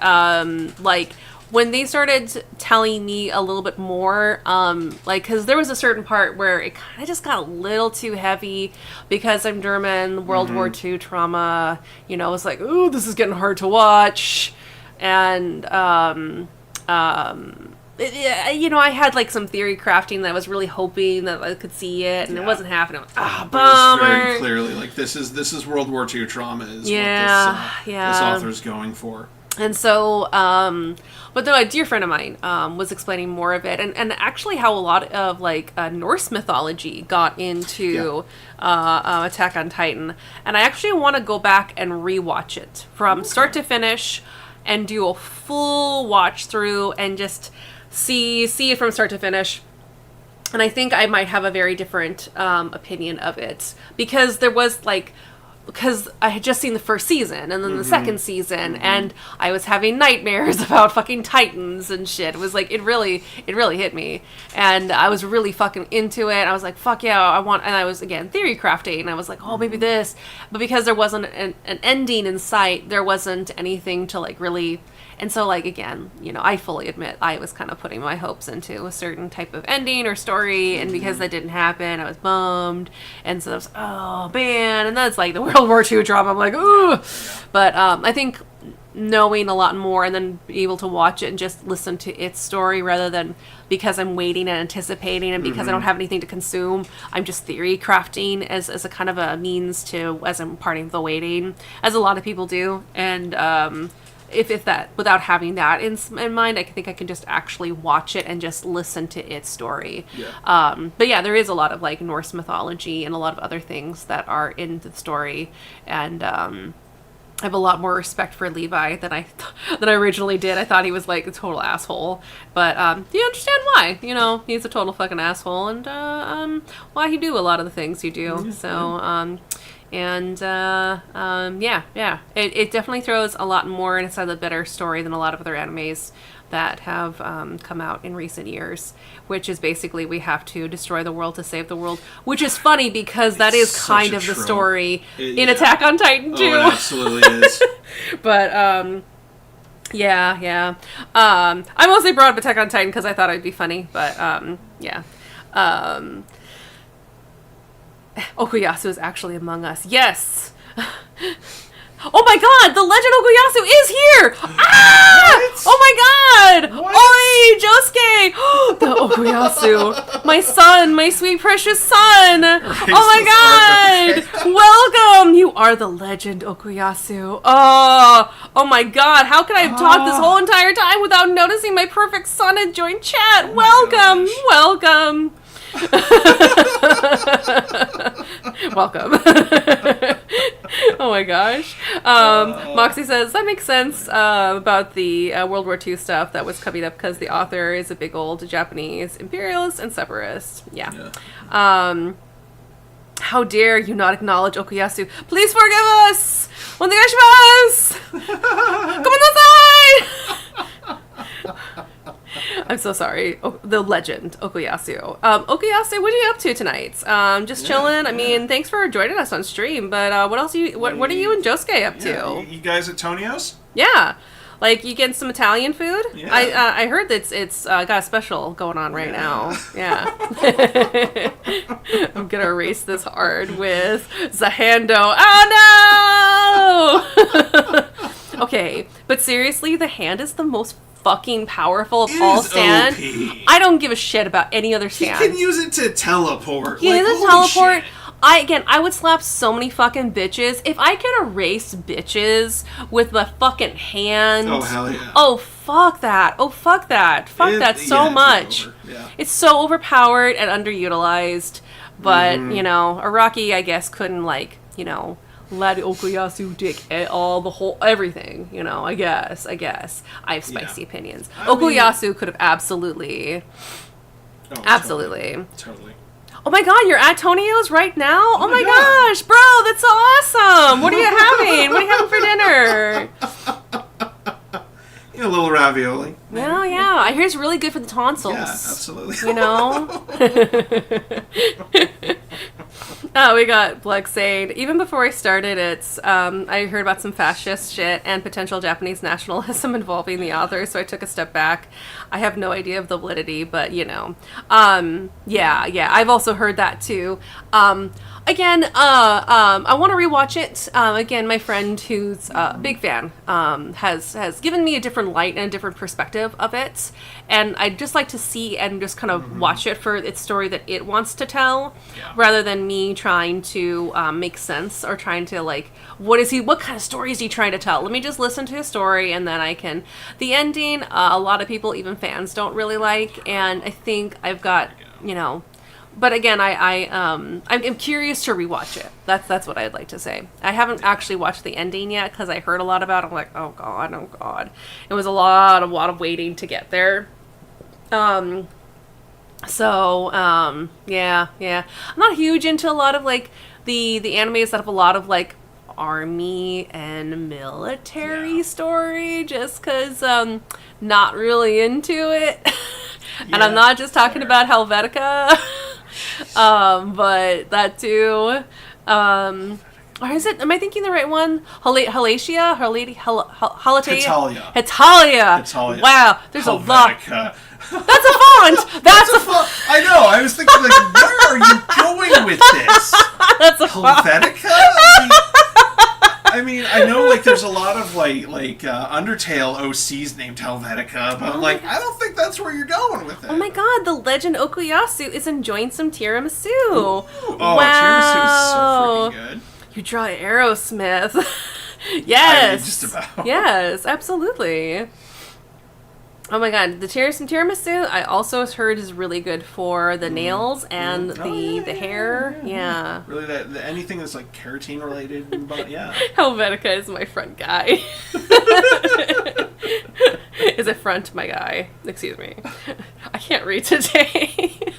like when they started telling me a little bit more, like, because there was a certain part where it kind of just got a little too heavy because I'm German, World War II trauma, you know, it's like, ooh, this is getting hard to watch, and you know, I had like some theory crafting that I was really hoping that I could see it, and it wasn't happening. Bummer. Very clearly, like, this is World War II trauma is what this author's going for. And so, but then a dear friend of mine was explaining more of it, and actually how a lot of like Norse mythology got into Attack on Titan, and I actually want to go back and rewatch it from start to finish, and do a full watch through and just see it from start to finish. And I think I might have a very different opinion of it because I had just seen the first season and then the second season, and I was having nightmares about fucking Titans and shit. It was like, it really hit me, and I was really fucking into it. I was like, fuck yeah, and I was, again, theory crafting, and I was like, oh, maybe this, but because there wasn't an ending in sight, there wasn't anything to like really. And so, like, again, you know, I fully admit I was kind of putting my hopes into a certain type of ending or story, and because that didn't happen, I was bummed. And so I was, oh, man. And that's like the World War II drama. I'm like, ooh. Yeah. But I think knowing a lot more and then be able to watch it and just listen to its story rather than because I'm waiting and anticipating and because I don't have anything to consume, I'm just theory crafting as a kind of a means to, as I'm parting the waiting, as a lot of people do. And, if that, without having that in mind, I think I can just actually watch it and just listen to its story. Yeah. But yeah, there is a lot of like Norse mythology and a lot of other things that are in the story, and I have a lot more respect for Levi than I originally did. I thought he was like a total asshole, but you understand why? You know, he's a total fucking asshole, and why he do a lot of the things he do. Mm-hmm. So. And, yeah, it definitely throws a lot more, and it's a better story than a lot of other animes that have come out in recent years, which is basically we have to destroy the world to save the world, which is funny because that is kind of the story in Attack on Titan too. Oh, it absolutely is. But, yeah. I mostly brought up Attack on Titan because I thought it'd be funny, but, yeah. Okuyasu is actually among us. Yes! Oh my god! The legend Okuyasu is here! Ah! What? Oh my god! What? Oi! Josuke! The Okuyasu! My son, my sweet precious son. Erase Oh my this god. Welcome. You are the legend, Okuyasu. Oh my god. How could I have talked this whole entire time without noticing my perfect son had joined chat? Welcome. Welcome. Welcome. Oh my gosh. Moxie says that makes sense about the World War II stuff that was coming up because the author is a big old Japanese imperialist and separatist. Yeah. How dare you not acknowledge Okuyasu? Please forgive us! Onegaishimasu! Gomenasai! I'm so sorry. The legend, Okuyasu. Okuyasu, what are you up to tonight? Just chilling. I mean, thanks for joining us on stream, but what else what are you and Josuke up to? You guys at Tonio's? Yeah. Like, you getting some Italian food? Yeah. I heard that it's got a special going on right now. Yeah. I'm gonna erase this hard with Zahando. Oh no! Okay, but seriously, the hand is the most fucking powerful of all stand. OP. I don't give a shit about any other stand. He can use it to teleport. He like, is a holy teleport. shit. I would slap so many fucking bitches. If I could erase bitches with my fucking hand. Oh, hell yeah. Oh, fuck that. Oh, fuck that. Fuck that so much. It's so overpowered and underutilized. But, you know, Araki, I guess, couldn't, like, you know, let Okuyasu take everything, you know, I guess. I have spicy opinions. Okuyasu could have absolutely. Totally. Oh my god, you're at Tonio's right now? Oh my gosh, bro, that's so awesome! What are you having? What are you having for dinner? A little ravioli. Well, yeah, I hear it's really good for the tonsils. Yeah, absolutely. You know? We got Blug saying, even before I started it, I heard about some fascist shit and potential Japanese nationalism involving the author, so I took a step back. I have no idea of the validity, but, you know. Yeah, I've also heard that, too. Again, I want to rewatch it. Again, my friend who's a big fan has given me a different light and a different perspective of it. And I'd just like to see and just kind of watch it for its story that it wants to tell, rather than me trying to make sense or trying to, like, what kind of story is he trying to tell? Let me just listen to his story and then I can... The ending, a lot of people, even fans, don't really like. And I think I've got, you know... But again, I'm curious to rewatch it. That's what I'd like to say. I haven't actually watched the ending yet because I heard a lot about it. I'm like, oh god. It was a lot of waiting to get there. Yeah. I'm not huge into a lot of like the animes that have a lot of like army and military story, just because not really into it. And I'm not just talking about Helvetica. But that too. Or is it? Am I thinking the right one? Halatia? Hetalia. Wow, there's a lot. That's a font. That's a font. I know. I was thinking, like, where are you going with this? That's a font. Helvetica? I mean, I know, like, there's a lot of, like Undertale OCs named Helvetica, but, I don't think that's where you're going with it. Oh my god, the legend Okuyasu is enjoying some tiramisu. Ooh. Oh, wow. tiramisu is so freaking good. You draw Aerosmith. Yes. I mean, just about. Yes, absolutely. Oh my god, the tiramisu I also heard is really good for the nails and the hair. Yeah. Really, anything that's like keratin related, but yeah. Helvetica is my front guy. Is a front my guy. Excuse me. I can't read today.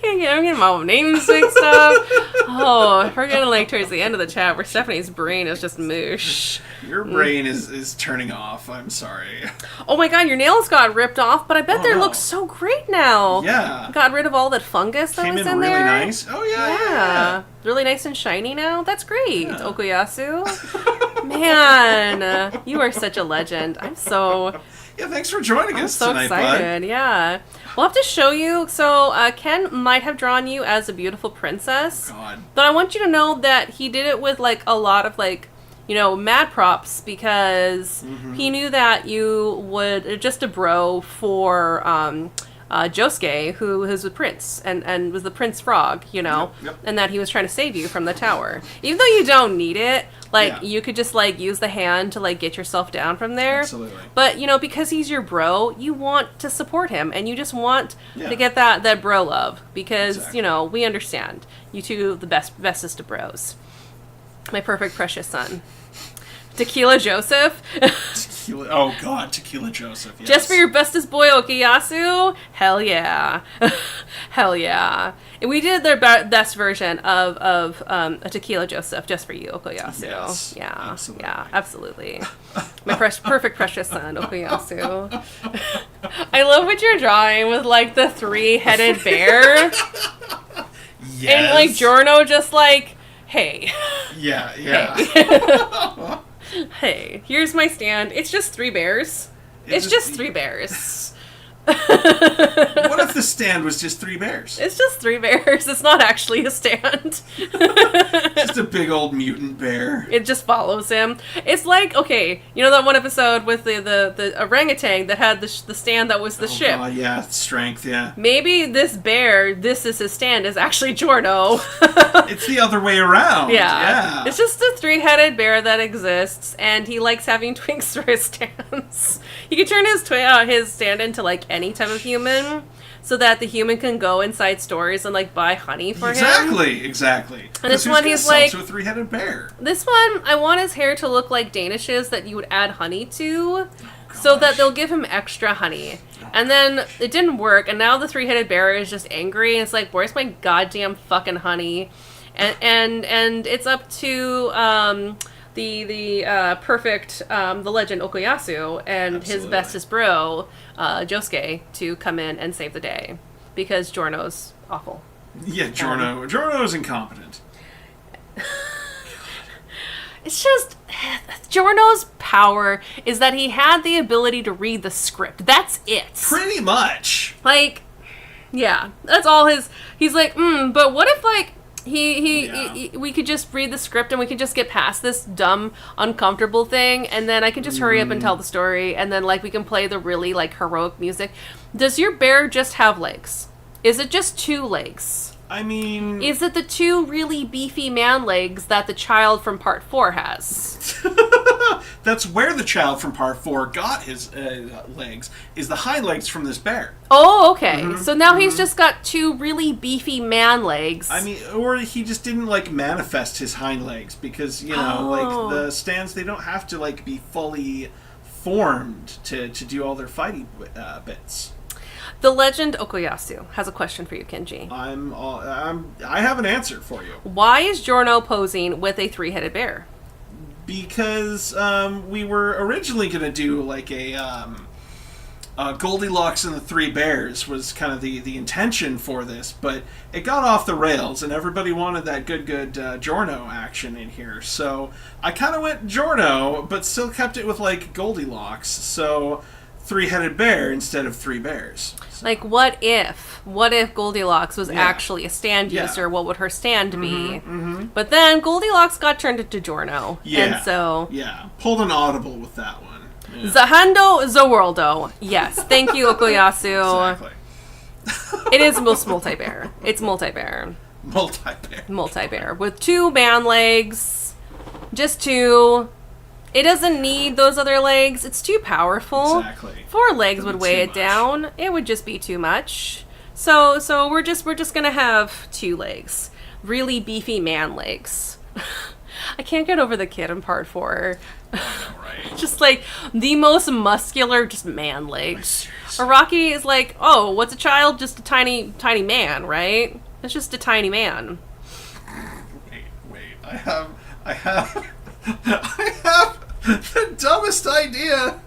I'm getting my own names mixed up. Oh, we're getting like towards the end of the chat where Stephanie's brain is just moosh. Your brain is turning off. I'm sorry. Oh my god, your nails got ripped off, but I bet they look so great now. Yeah. Got rid of all that fungus that was in really there. Nice. Oh yeah. Really nice and shiny now. That's great, Okuyasu. Man, you are such a legend. I'm so... Yeah, thanks for joining us so tonight, excited. bud. Yeah. We'll have to show you. So, Ken might have drawn you as a beautiful princess. Oh, God. But I want you to know that he did it with, like, a lot of, like, you know, mad props because he knew that you would, just a bro for Josuke, who was the prince and was the prince frog, you know, Yep. and that he was trying to save you from the tower. Even though you don't need it, like, Yeah. you could just, like, use the hand to, like, get yourself down from there. Absolutely. But, you know, because he's your bro, you want to support him, and you just want Yeah. to get that bro love, because, Exactly. you know, we understand. You two, the bestest of bros. My perfect precious son. Tequila Joseph. Tequila, oh God, Tequila Joseph. Yes. Just for your bestest boy, Okuyasu? Hell yeah. Hell yeah. And we did their best version of a Tequila Joseph just for you, Okuyasu. Yes, Yeah. absolutely. Yeah, absolutely. My perfect precious son, Okuyasu. I love what you're drawing with, like, the 3-headed bear. Yes. And, like, Giorno just, like, hey. Yeah, yeah. Hey. Hey, here's my stand. It's just 3 bears. It's just 3 bears. What if the stand was just 3 bears? It's just 3 bears. It's not actually a stand. Just a big old mutant bear. It just follows him. It's like, okay, you know that one episode with the orangutan that had the stand that was the ship? Oh, yeah, strength, yeah. Maybe this bear, this is his stand, is actually Giorno. It's the other way around. Yeah. Yeah. It's just a 3-headed bear that exists, and he likes having twinks for his stands. He can turn his stand into, like, any type of human, so that the human can go inside stores and, like, buy honey for him. Exactly. And this 'Cause one, who's he's gonna like- sell to a 3-headed bear. This one, I want his hair to look like Danishes that you would add honey to, so that they'll give him extra honey. And then it didn't work, and now the 3-headed bear is just angry, and it's like, where's my goddamn fucking honey? And it's up to the perfect the legend Okuyasu and his Absolutely. bestest bro Josuke to come in and save the day, because Giorno's awful. Yeah, Giorno is incompetent. It's just, Giorno's power is that he had the ability to read the script. That's it. Pretty much. Like, yeah, that's all he's like, but what if, like, Yeah. we could just read the script and we could just get past this dumb, uncomfortable thing, and then I can just hurry up and tell the story, and then, like, we can play the really, like, heroic music. Does your bear just have legs? Is it just 2 legs? I mean... Is it the 2 really beefy man legs that the child from part 4 has? That's where the child from part 4 got his legs, is the hind legs from this bear. Oh, okay. So now he's just got 2 really beefy man legs. I mean, or he just didn't, like, manifest his hind legs, because, you know, like, the stands, they don't have to, like, be fully formed to do all their fighting bits. The legend Okuyasu has a question for you, Kenji. I have an answer for you. Why is Giorno posing with a 3-headed bear? Because we were originally going to do, like, a Goldilocks and the 3 Bears was kind of the intention for this, but it got off the rails, and everybody wanted that good Giorno action in here. So I kind of went Giorno, but still kept it with, like, Goldilocks. So 3-headed bear instead of 3 bears. Like, what if Goldilocks was Yeah. actually a stand Yeah. user? What would her stand be? But then Goldilocks got turned into Giorno. Yeah. And so... Yeah. Pulled an audible with that one. Yeah. Zahando Zaworldo. Yes. Thank you, Okuyasu. Exactly. It is multi-bear. It's multi-bear. Multi-bear. Multi-bear. With 2 man legs. Just 2. It doesn't need those other legs. It's too powerful. Exactly. 4 legs It'd would be weigh too it much. down. It would just be too much. So we're just gonna have 2 legs. Really beefy man legs. I can't get over the kid in part 4. Right. Just like the most muscular, just man legs. Araki is like, oh, what's a child? Just a tiny man, right? It's just a tiny man. Wait. I have the dumbest idea.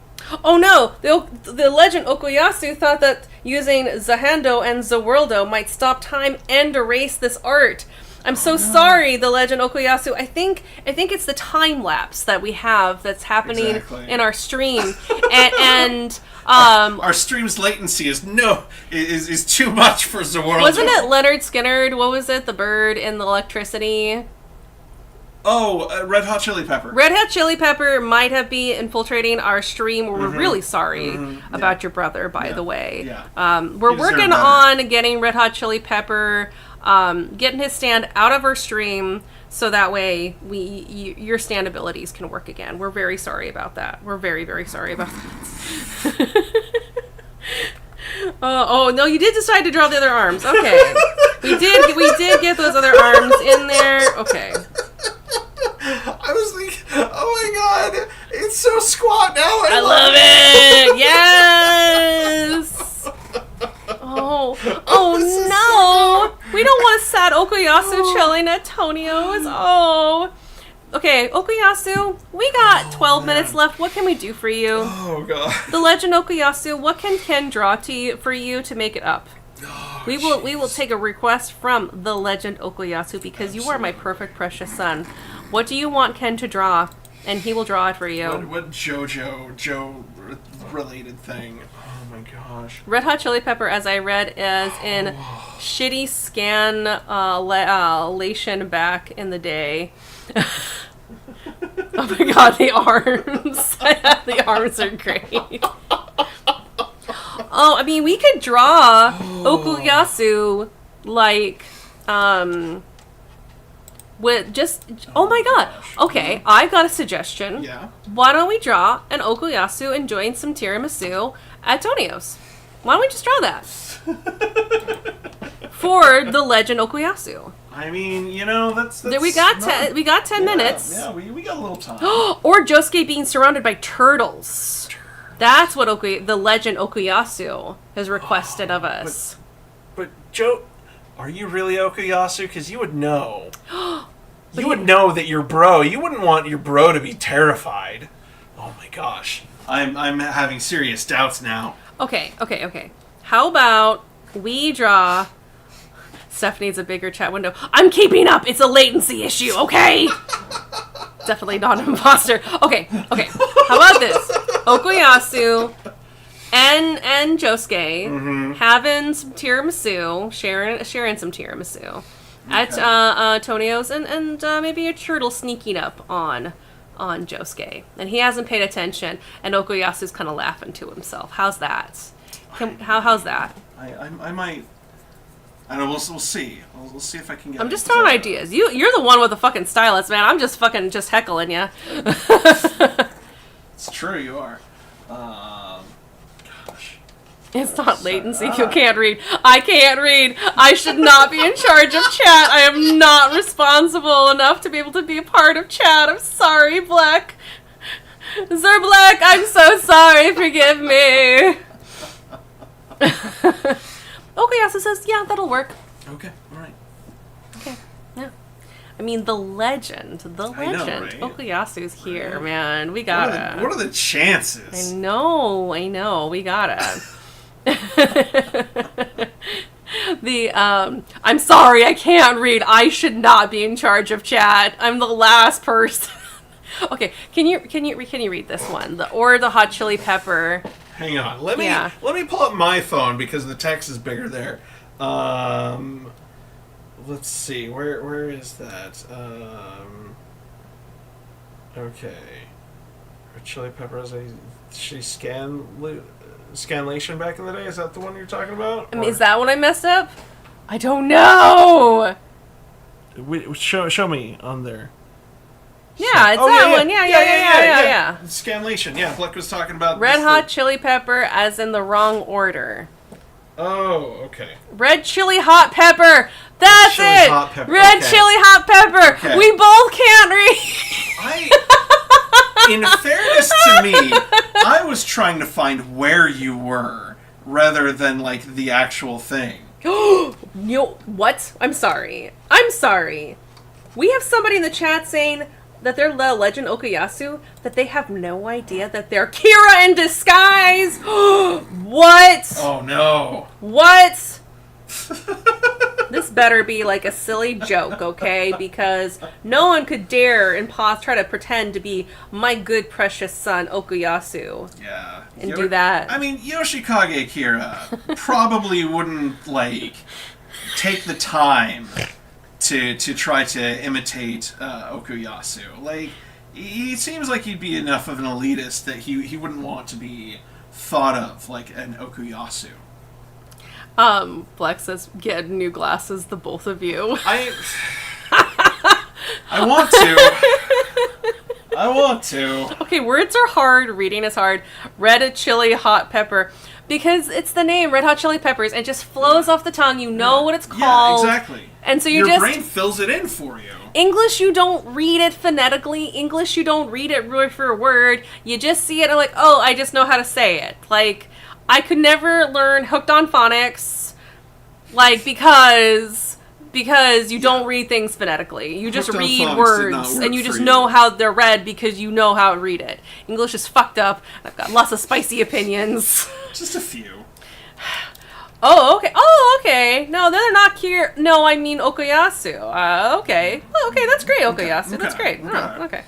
Oh no! The legend Okuyasu thought that using Zahando and Zaworldo might stop time and erase this art. I'm so sorry, the legend Okuyasu. I think it's the time lapse that we have that's happening Exactly. in our stream, and Our stream's latency is too much for Zaworldo. wasn't it Leonard Skinner? What was it? The bird and the electricity. Oh, Red Hot Chili Pepper. Red Hot Chili Pepper might have been infiltrating our stream. We're really sorry about your brother, by the way. Yeah. We're working on getting Red Hot Chili Pepper, getting his stand out of our stream, so that way your stand abilities can work again. We're very sorry about that. We're very, very sorry about that. Oh no! You did decide to draw the other arms. Okay, we did get those other arms in there. Okay. I was thinking, oh my god, it's so squat now. I love it. Yes. Oh no! We don't want a sad Okuyasu chilling at Tonio's. Oh. Okay, Okuyasu, we got 12 minutes left. What can we do for you? Oh god. The Legend Okuyasu, what can Ken draw for you to make it up? Oh, we will take a request from the Legend Okuyasu because you are my perfect precious son. What do you want Ken to draw? And he will draw it for you. What Joe related thing? Oh my gosh. Red Hot Chili Pepper, as I read, is in shitty scanlation back in the day. Oh my god, the arms. The arms are great. Oh, I mean, we could draw Okuyasu like, with just, oh my god. Okay, I've got a suggestion. Yeah. Why don't we draw an Okuyasu enjoying some tiramisu at Tonio's? Why don't we just draw that? For the Legend Okuyasu. I mean, you know, that's we got 10 minutes. Yeah, we got a little time. Or Josuke being surrounded by turtles. That's what the Legend Okuyasu has requested of us. But Joe, are you really Okuyasu? Because you would know. You would know that your bro. You wouldn't want your bro to be terrified. Oh my gosh, I'm having serious doubts now. Okay. How about we draw? Steph needs a bigger chat window. I'm keeping up. It's a latency issue. Okay. Definitely not an imposter. Okay. How about this? Okuyasu and Josuke having some tiramisu, sharing some tiramisu at Tonio's, and maybe a turtle sneaking up on Josuke, and he hasn't paid attention, and Okuyasu's kind of laughing to himself. How's that? How's that? I might. I don't know. We'll see. We'll see if I can get. I'm just throwing ideas. You're the one with the fucking stylus, man. I'm just heckling you. It's true. You are. Gosh. It's not latency. You can't read. I can't read. I should not be in charge of chat. I am not responsible enough to be able to be a part of chat. I'm sorry, Black. Sir Black, I'm so sorry. Forgive me. Okuyasu says, yeah, that'll work. Okay, alright. Okay, yeah. I mean, the legend. I know, right? Okuyasu's here, man. We gotta. What are the chances? I know. We gotta. I'm sorry, I can't read. I should not be in charge of chat. I'm the last person. Okay, can you read this one? The Hot Chili Pepper. Hang on. Let me pull up my phone because the text is bigger there. Let's see. Where is that? Okay. Chili Pepper scanlation back in the day. Is that the one you're talking about? I mean, is that what I messed up? I don't know. Show me on there. Yeah, it's that one. Yeah. Scanlation. Yeah, Bleck was talking about Red Hot Chili Pepper as in the wrong order. Oh, okay. Red Chili Hot Pepper. That's it. Hot pepper. Red Chili Hot Pepper. Okay. We both can't read. In fairness to me, I was trying to find where you were rather than like the actual thing. What? I'm sorry. We have somebody in the chat saying that they're the Legend Okuyasu, that they have no idea that they're Kira in disguise. What? Oh no. What? This better be like a silly joke, okay? Because no one could dare and try to pretend to be my good precious son Okuyasu. Yeah. And do that. I mean, Yoshikage Kira probably wouldn't like take the time to try to imitate Okuyasu. Like, he seems like he'd be enough of an elitist that he wouldn't want to be thought of like an Okuyasu. Black says, get new glasses, the both of you. I want to. I want to. Okay, words are hard, reading is hard. Red chili hot pepper. Because it's the name, Red Hot Chili Peppers, and it just flows off the tongue. You know what it's called. Yeah, exactly. And so your brain fills it in for you. English, you don't read it phonetically. English, you don't read it word for word. You just see it and like, oh, I just know how to say it. Like, I could never learn Hooked on Phonics, like, because you don't read things phonetically. You just read words, and you just know how they're read because you know how to read it. English is fucked up. I've got lots of spicy opinions. Just a few. Oh, okay. Oh, okay. No, they're not here. No, I mean Okuyasu. Okay. Oh, okay, that's great, Okuyasu. Okay. That's great. Oh, okay.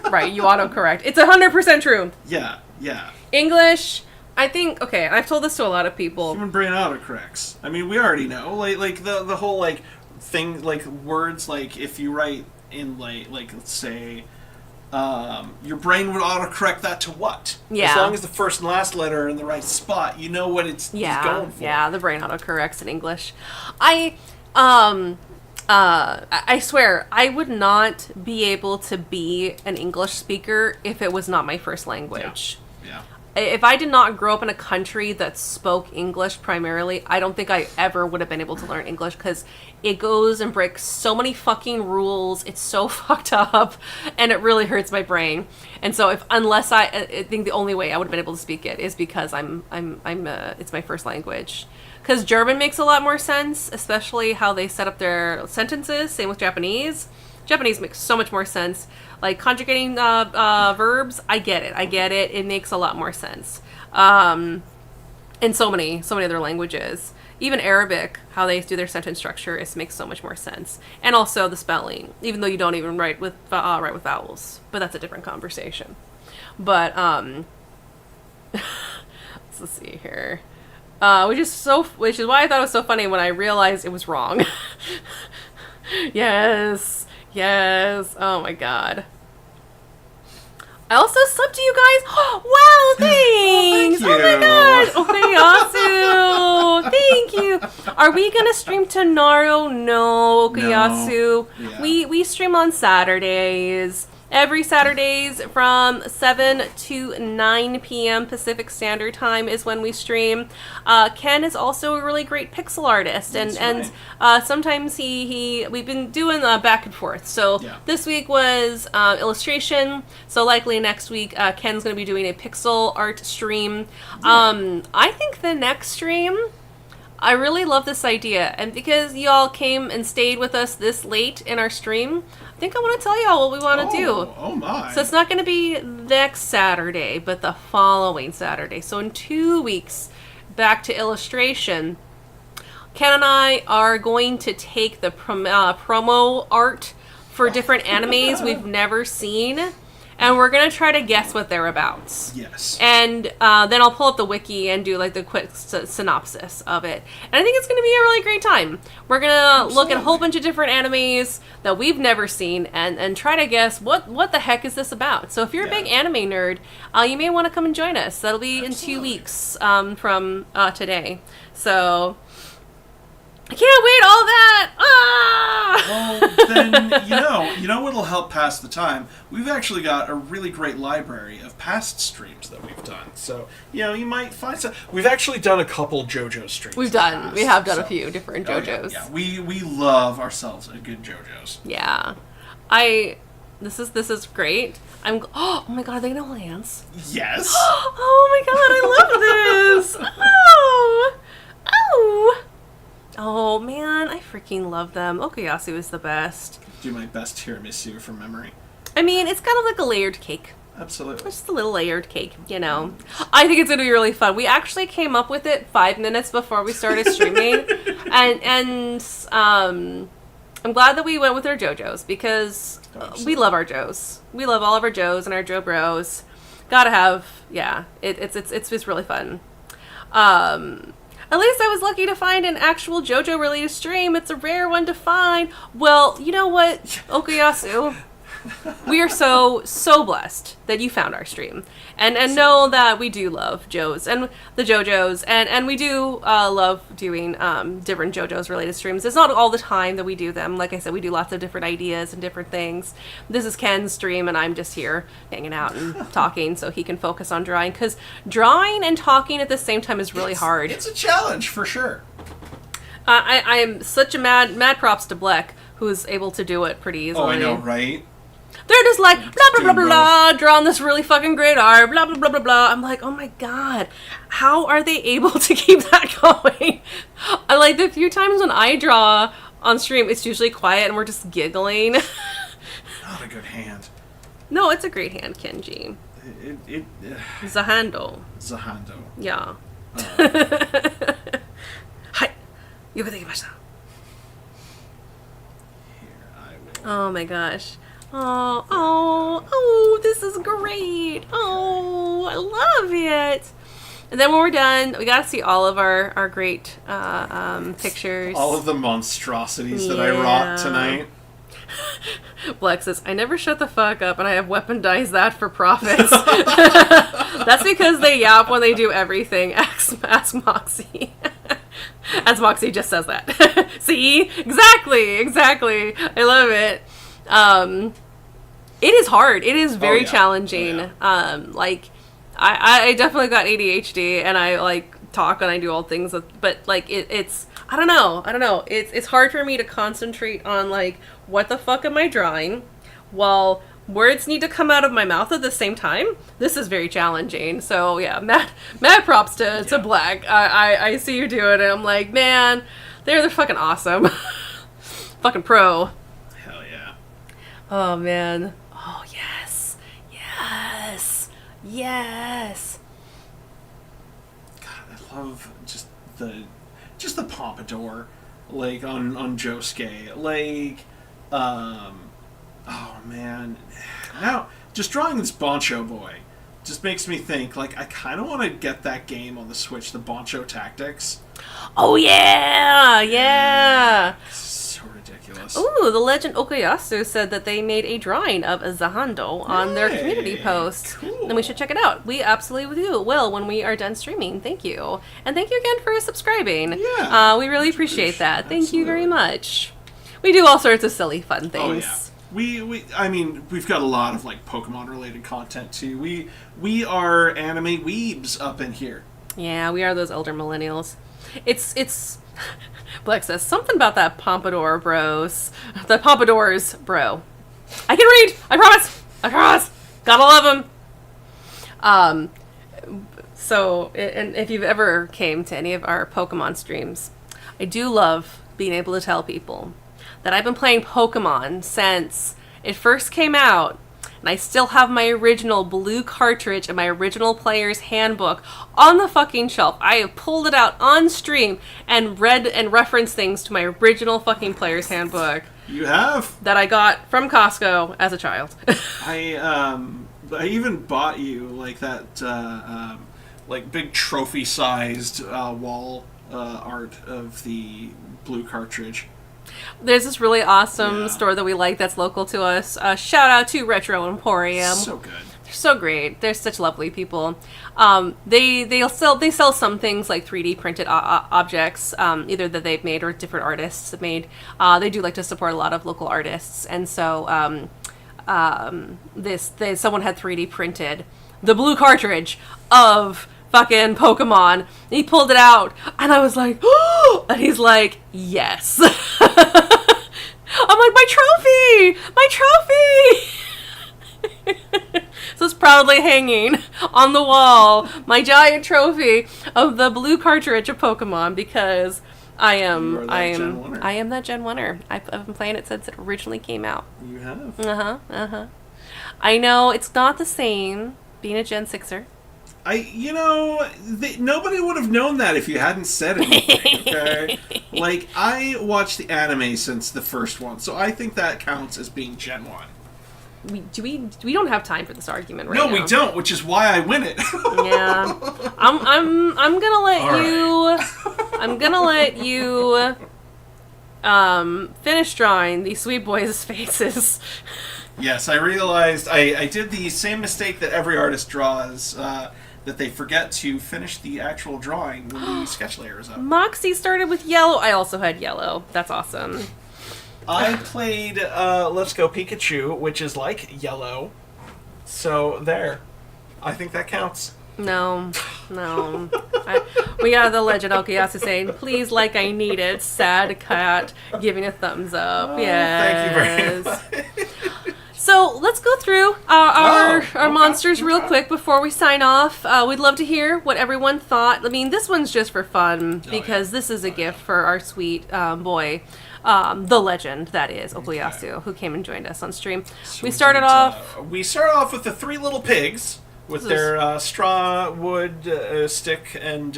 Right, you autocorrect. It's 100% true. Yeah. English, I think, okay, I've told this to a lot of people. Human brain autocorrects. I mean, we already know. Like the whole, like, thing, like, words, like, if you write in, like let's say, your brain would autocorrect that to what? Yeah. As long as the first and last letter are in the right spot, you know what it's going for. Yeah, the brain autocorrects in English. I swear, I would not be able to be an English speaker if it was not my first language. Yeah. If I did not grow up in a country that spoke English primarily, I don't think I ever would have been able to learn English because it goes and breaks so many fucking rules. It's so fucked up, and it really hurts my brain. And so, unless I think the only way I would have been able to speak it is because it's my first language. Because German makes a lot more sense, especially how they set up their sentences. Same with Japanese. Japanese makes so much more sense. Like conjugating verbs, I get it. It makes a lot more sense. In so many other languages. Even Arabic, how they do their sentence structure, makes so much more sense. And also the spelling, even though you don't even write with vowels. But that's a different conversation. But let's see here. Which is why I thought it was so funny when I realized it was wrong. Yes. Oh my god. I also subbed to you guys. Wow, thanks. Oh, my god. Okuyasu. Thank you. Are we gonna stream tomorrow? No, Okuyasu. No. Yeah. We stream on Saturdays. Every Saturdays from 7 to 9 p.m. Pacific Standard Time is when we stream. Ken is also a really great pixel artist, and sometimes we've been doing back and forth. So This week was illustration. So likely next week Ken's going to be doing a pixel art stream. I think the next stream, I really love this idea, and because y'all came and stayed with us this late in our stream, I think I want to tell y'all what we want to do. Oh my. So it's not going to be next Saturday, but the following Saturday. So in 2 weeks, back to illustration, Ken and I are going to take the promo art for different animes we've never seen, and we're going to try to guess what they're about. Yes. And then I'll pull up the wiki and do like the quick synopsis of it. And I think it's going to be a really great time. We're going to look at a whole bunch of different animes that we've never seen and try to guess what the heck is this about. So if you're a big anime nerd, you may want to come and join us. That'll be in 2 weeks from today. So I can't wait all that. Well, then you know what'll help pass the time. We've actually got a really great library of past streams that we've done. So you might find some. We've actually done a couple JoJo's streams. We have done a few different JoJo's. Yeah, we love ourselves a good JoJo's. Yeah, this is great. Oh my god, are they gonna hold hands? Yes. Oh my god, I love this. Oh man, I freaking love them. Okuyasu is the best. Do my best tiramisu from memory. I mean, it's kind of like a layered cake. Absolutely. Just a little layered cake, I think it's going to be really fun. We actually came up with it 5 minutes before we started streaming. and I'm glad that we went with our JoJo's because we love our Joes. We love all of our Joes and our Jo Bros. Gotta have, it's really fun. At least I was lucky to find an actual JoJo related stream. It's a rare one to find. Well, you know what, Okuyasu? We are so blessed that you found our stream. And know that we do love Joe's and the JoJo's. And we do love doing different JoJo's related streams. It's not all the time that we do them. Like I said, we do lots of different ideas and different things. This is Ken's stream, and I'm just here hanging out and talking so he can focus on drawing. Because drawing and talking at the same time is really hard. It's a challenge, for sure. I am such a mad props to Bleck, who's able to do it pretty easily. Oh, I know, right? They're just like, blah, blah, blah, blah, blah, drawing this really fucking great art, blah, blah, blah, blah, blah. I'm like, oh my god, how are they able to keep that going? I like, the few times when I draw on stream, it's usually quiet and we're just giggling. Not a good hand. No, it's a great hand, Kenji. Zahando. Zahando. Yeah. Hi. Yokodekimasu. Here, I will. Oh my gosh. Oh, this is great. Oh, I love it. And then when we're done, we got to see all of our great pictures. All of the monstrosities that I wrought tonight. Bleck says, I never shut the fuck up and I have weaponized that for profits. That's because they yap when they do everything. Ask Moxie. As Moxie just says that. See? Exactly. I love it. It is hard. It is very challenging. Like, I definitely got ADHD, and I like talk and I do all things, but like it's I don't know. It's hard for me to concentrate on like what the fuck am I drawing, while words need to come out of my mouth at the same time. This is very challenging. So yeah, mad props to Black. I see you do it, and I'm like, man, they're fucking awesome. Fucking pro. Hell yeah. Oh man. Oh yes. God, I love just the pompadour, like on Josuke. Like, oh man. Now, just drawing this Boncho boy just makes me think, like, I kind of want to get that game on the Switch, the Boncho Tactics. Oh yeah. So ridiculous. Ooh, the legend Okuyasu said that they made a drawing of a Zahando on their community post. Cool. Then we should check it out. We absolutely will when we are done streaming. Thank you. And thank you again for subscribing. Yeah. We really appreciate that. Thank you very much. We do all sorts of silly fun things. Oh yeah. I mean, we've got a lot of like Pokemon related content too. We are anime weebs up in here. Yeah, we are those elder millennials. It's Black says something about that pompadour, bros. The pompadours, bro. I can read. I promise. Gotta love them. So, and if you've ever came to any of our Pokemon streams, I do love being able to tell people that I've been playing Pokemon since it first came out, and I still have my original blue cartridge and my original player's handbook on the fucking shelf. I have pulled it out on stream and read and referenced things to my original fucking player's handbook. You have? That I got from Costco as a child. I even bought you like that like big trophy-sized wall art of the blue cartridge. There's this really awesome store that we like that's local to us. Shout out to Retro Emporium. So good. They're so great. They're such lovely people. They sell some things like 3D printed objects, either that they've made or different artists have made. They do like to support a lot of local artists, and so someone had 3D printed the blue cartridge of fucking Pokemon. And he pulled it out, and I was like, oh! And he's like, yes. I'm like, my trophy! So it's proudly hanging on the wall, my giant trophy of the blue cartridge of Pokemon, because I am that Gen 1er. I've been playing it since it originally came out. You have. I know it's not the same being a Gen 6er. Nobody would have known that if you hadn't said anything, okay? Like, I watched the anime since the first one, so I think that counts as being Gen 1. We don't have time for this argument right now. No, we don't, which is why I win it. Yeah. I'm gonna let you I'm gonna let you finish drawing the sweet boys' faces. Yes, I realized I did the same mistake that every artist draws, that they forget to finish the actual drawing when the sketch layer is up. Moxie started with yellow. I also had yellow. That's awesome. I played Let's Go Pikachu, which is like yellow. So there. I think that counts. No. We got the Legend Okuyasu saying, please, like I need it. Sad cat giving a thumbs up. Yes. Thank you very much. So let's go through our monsters real quick before we sign off. We'd love to hear what everyone thought. I mean, this one's just for fun because this is a gift for our sweet boy, the legend that is Okuyasu, who came and joined us on stream. So we started off with the three little pigs with their straw, wood, stick, and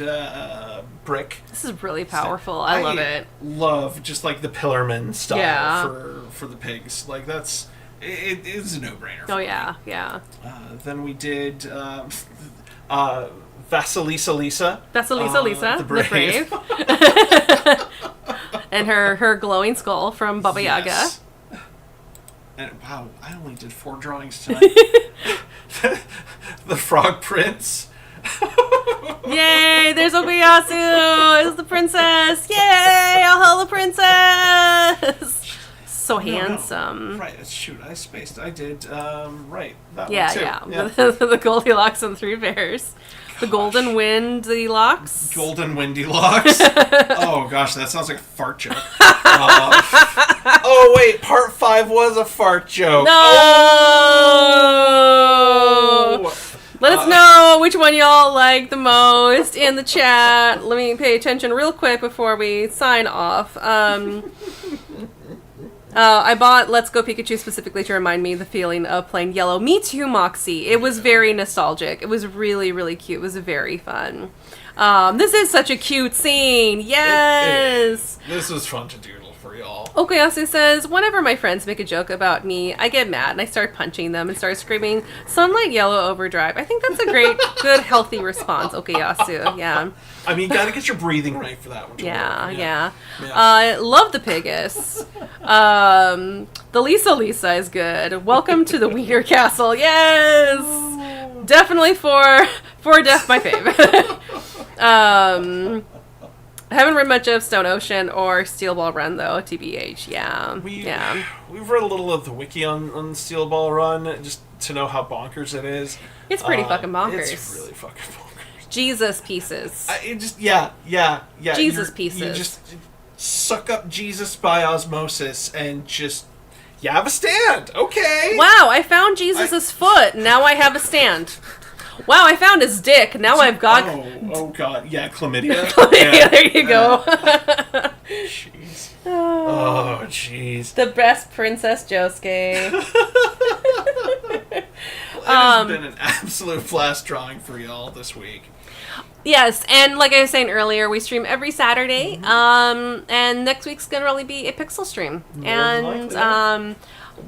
brick. This is really powerful. I love it. Love just like the Pillarman style Yeah. for the pigs. Like that's it is a no-brainer. Oh yeah, yeah. Then we did Vasilisa Lisa. Vasilisa Lisa, the Brave. And her glowing skull from Baba Yaga. Yes. And wow, I only did 4 drawings tonight. The Frog Prince. Yay! There's Okuyasu! It's the princess! Yay! I'll hail the princess! So handsome. No. Right, shoot, I spaced. I did, right, that Yeah, one too. yeah. The Goldilocks and the Three Bears. The Golden Windy Locks. Golden Windy Locks. Oh gosh, that sounds like a fart joke. Oh wait, part 5 was a fart joke. No! Oh! Let us know which one y'all like the most in the chat. Let me pay attention real quick before we sign off. I bought Let's Go Pikachu specifically to remind me of the feeling of playing yellow. Me too, Moxie. It was very nostalgic. It was really, really cute. It was very fun. This is such a cute scene. Yes! This was fun to doodle for y'all. Okuyasu says, whenever my friends make a joke about me, I get mad and I start punching them and start screaming, Sunlight Yellow Overdrive. I think that's a great, good, healthy response, Okuyasu. Yeah. I mean, you gotta get your breathing right for that one. Yeah. Yeah. Love the Pegasus. The Lisa is good. Welcome to the Wiener Castle. Yes! Definitely for Def, my fave. I haven't read much of Stone Ocean or Steel Ball Run, though, TBH. Yeah. We've read a little of the wiki on Steel Ball Run just to know how bonkers it is. It's pretty fucking bonkers. It's really fucking bonkers. Jesus pieces. Yeah. Jesus pieces. You just suck up Jesus by osmosis and just, you have a stand. Okay. Wow, I found Jesus' foot. Now I have a stand. Wow, I found his dick. Now I've got... Oh God. Yeah, chlamydia. Yeah, there you go. Jeez. Oh, jeez. The best Princess Josuke. It has been an absolute blast drawing for y'all this week. Yes, and like I was saying earlier, we stream every Saturday, and next week's gonna really be a Pixel stream.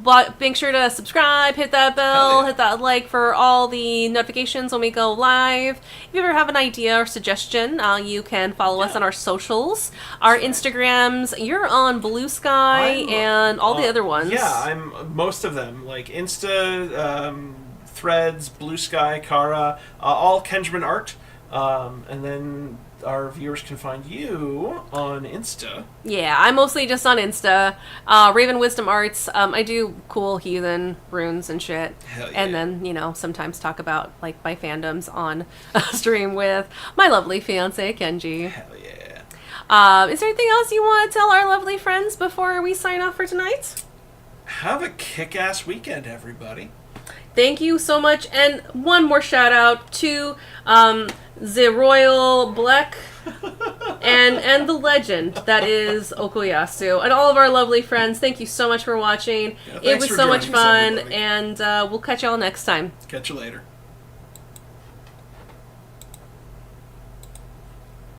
But make sure to subscribe, hit that bell, hit that like for all the notifications when we go live. If you ever have an idea or suggestion, you can follow us on our socials. Our Instagrams, you're on Blue Sky and all the other ones. Yeah, I'm most of them, like Insta, Threads, Blue Sky, Kara, all Kenjamin Art. And then our viewers can find you on Insta. Yeah, I'm mostly just on Insta. Raven Wisdom Arts. I do cool heathen runes and shit. Hell yeah. And then, sometimes talk about, like, my fandoms on stream with my lovely fiance, Kenji. Hell yeah. Is there anything else you want to tell our lovely friends before we sign off for tonight? Have a kick-ass weekend, everybody. Thank you so much. And one more shout out to the Royal Black and the legend that is Okuyasu. And all of our lovely friends, thank you so much for watching. Yeah, it was so much joining us, fun. everybody. And we'll catch y'all next time. Catch you later.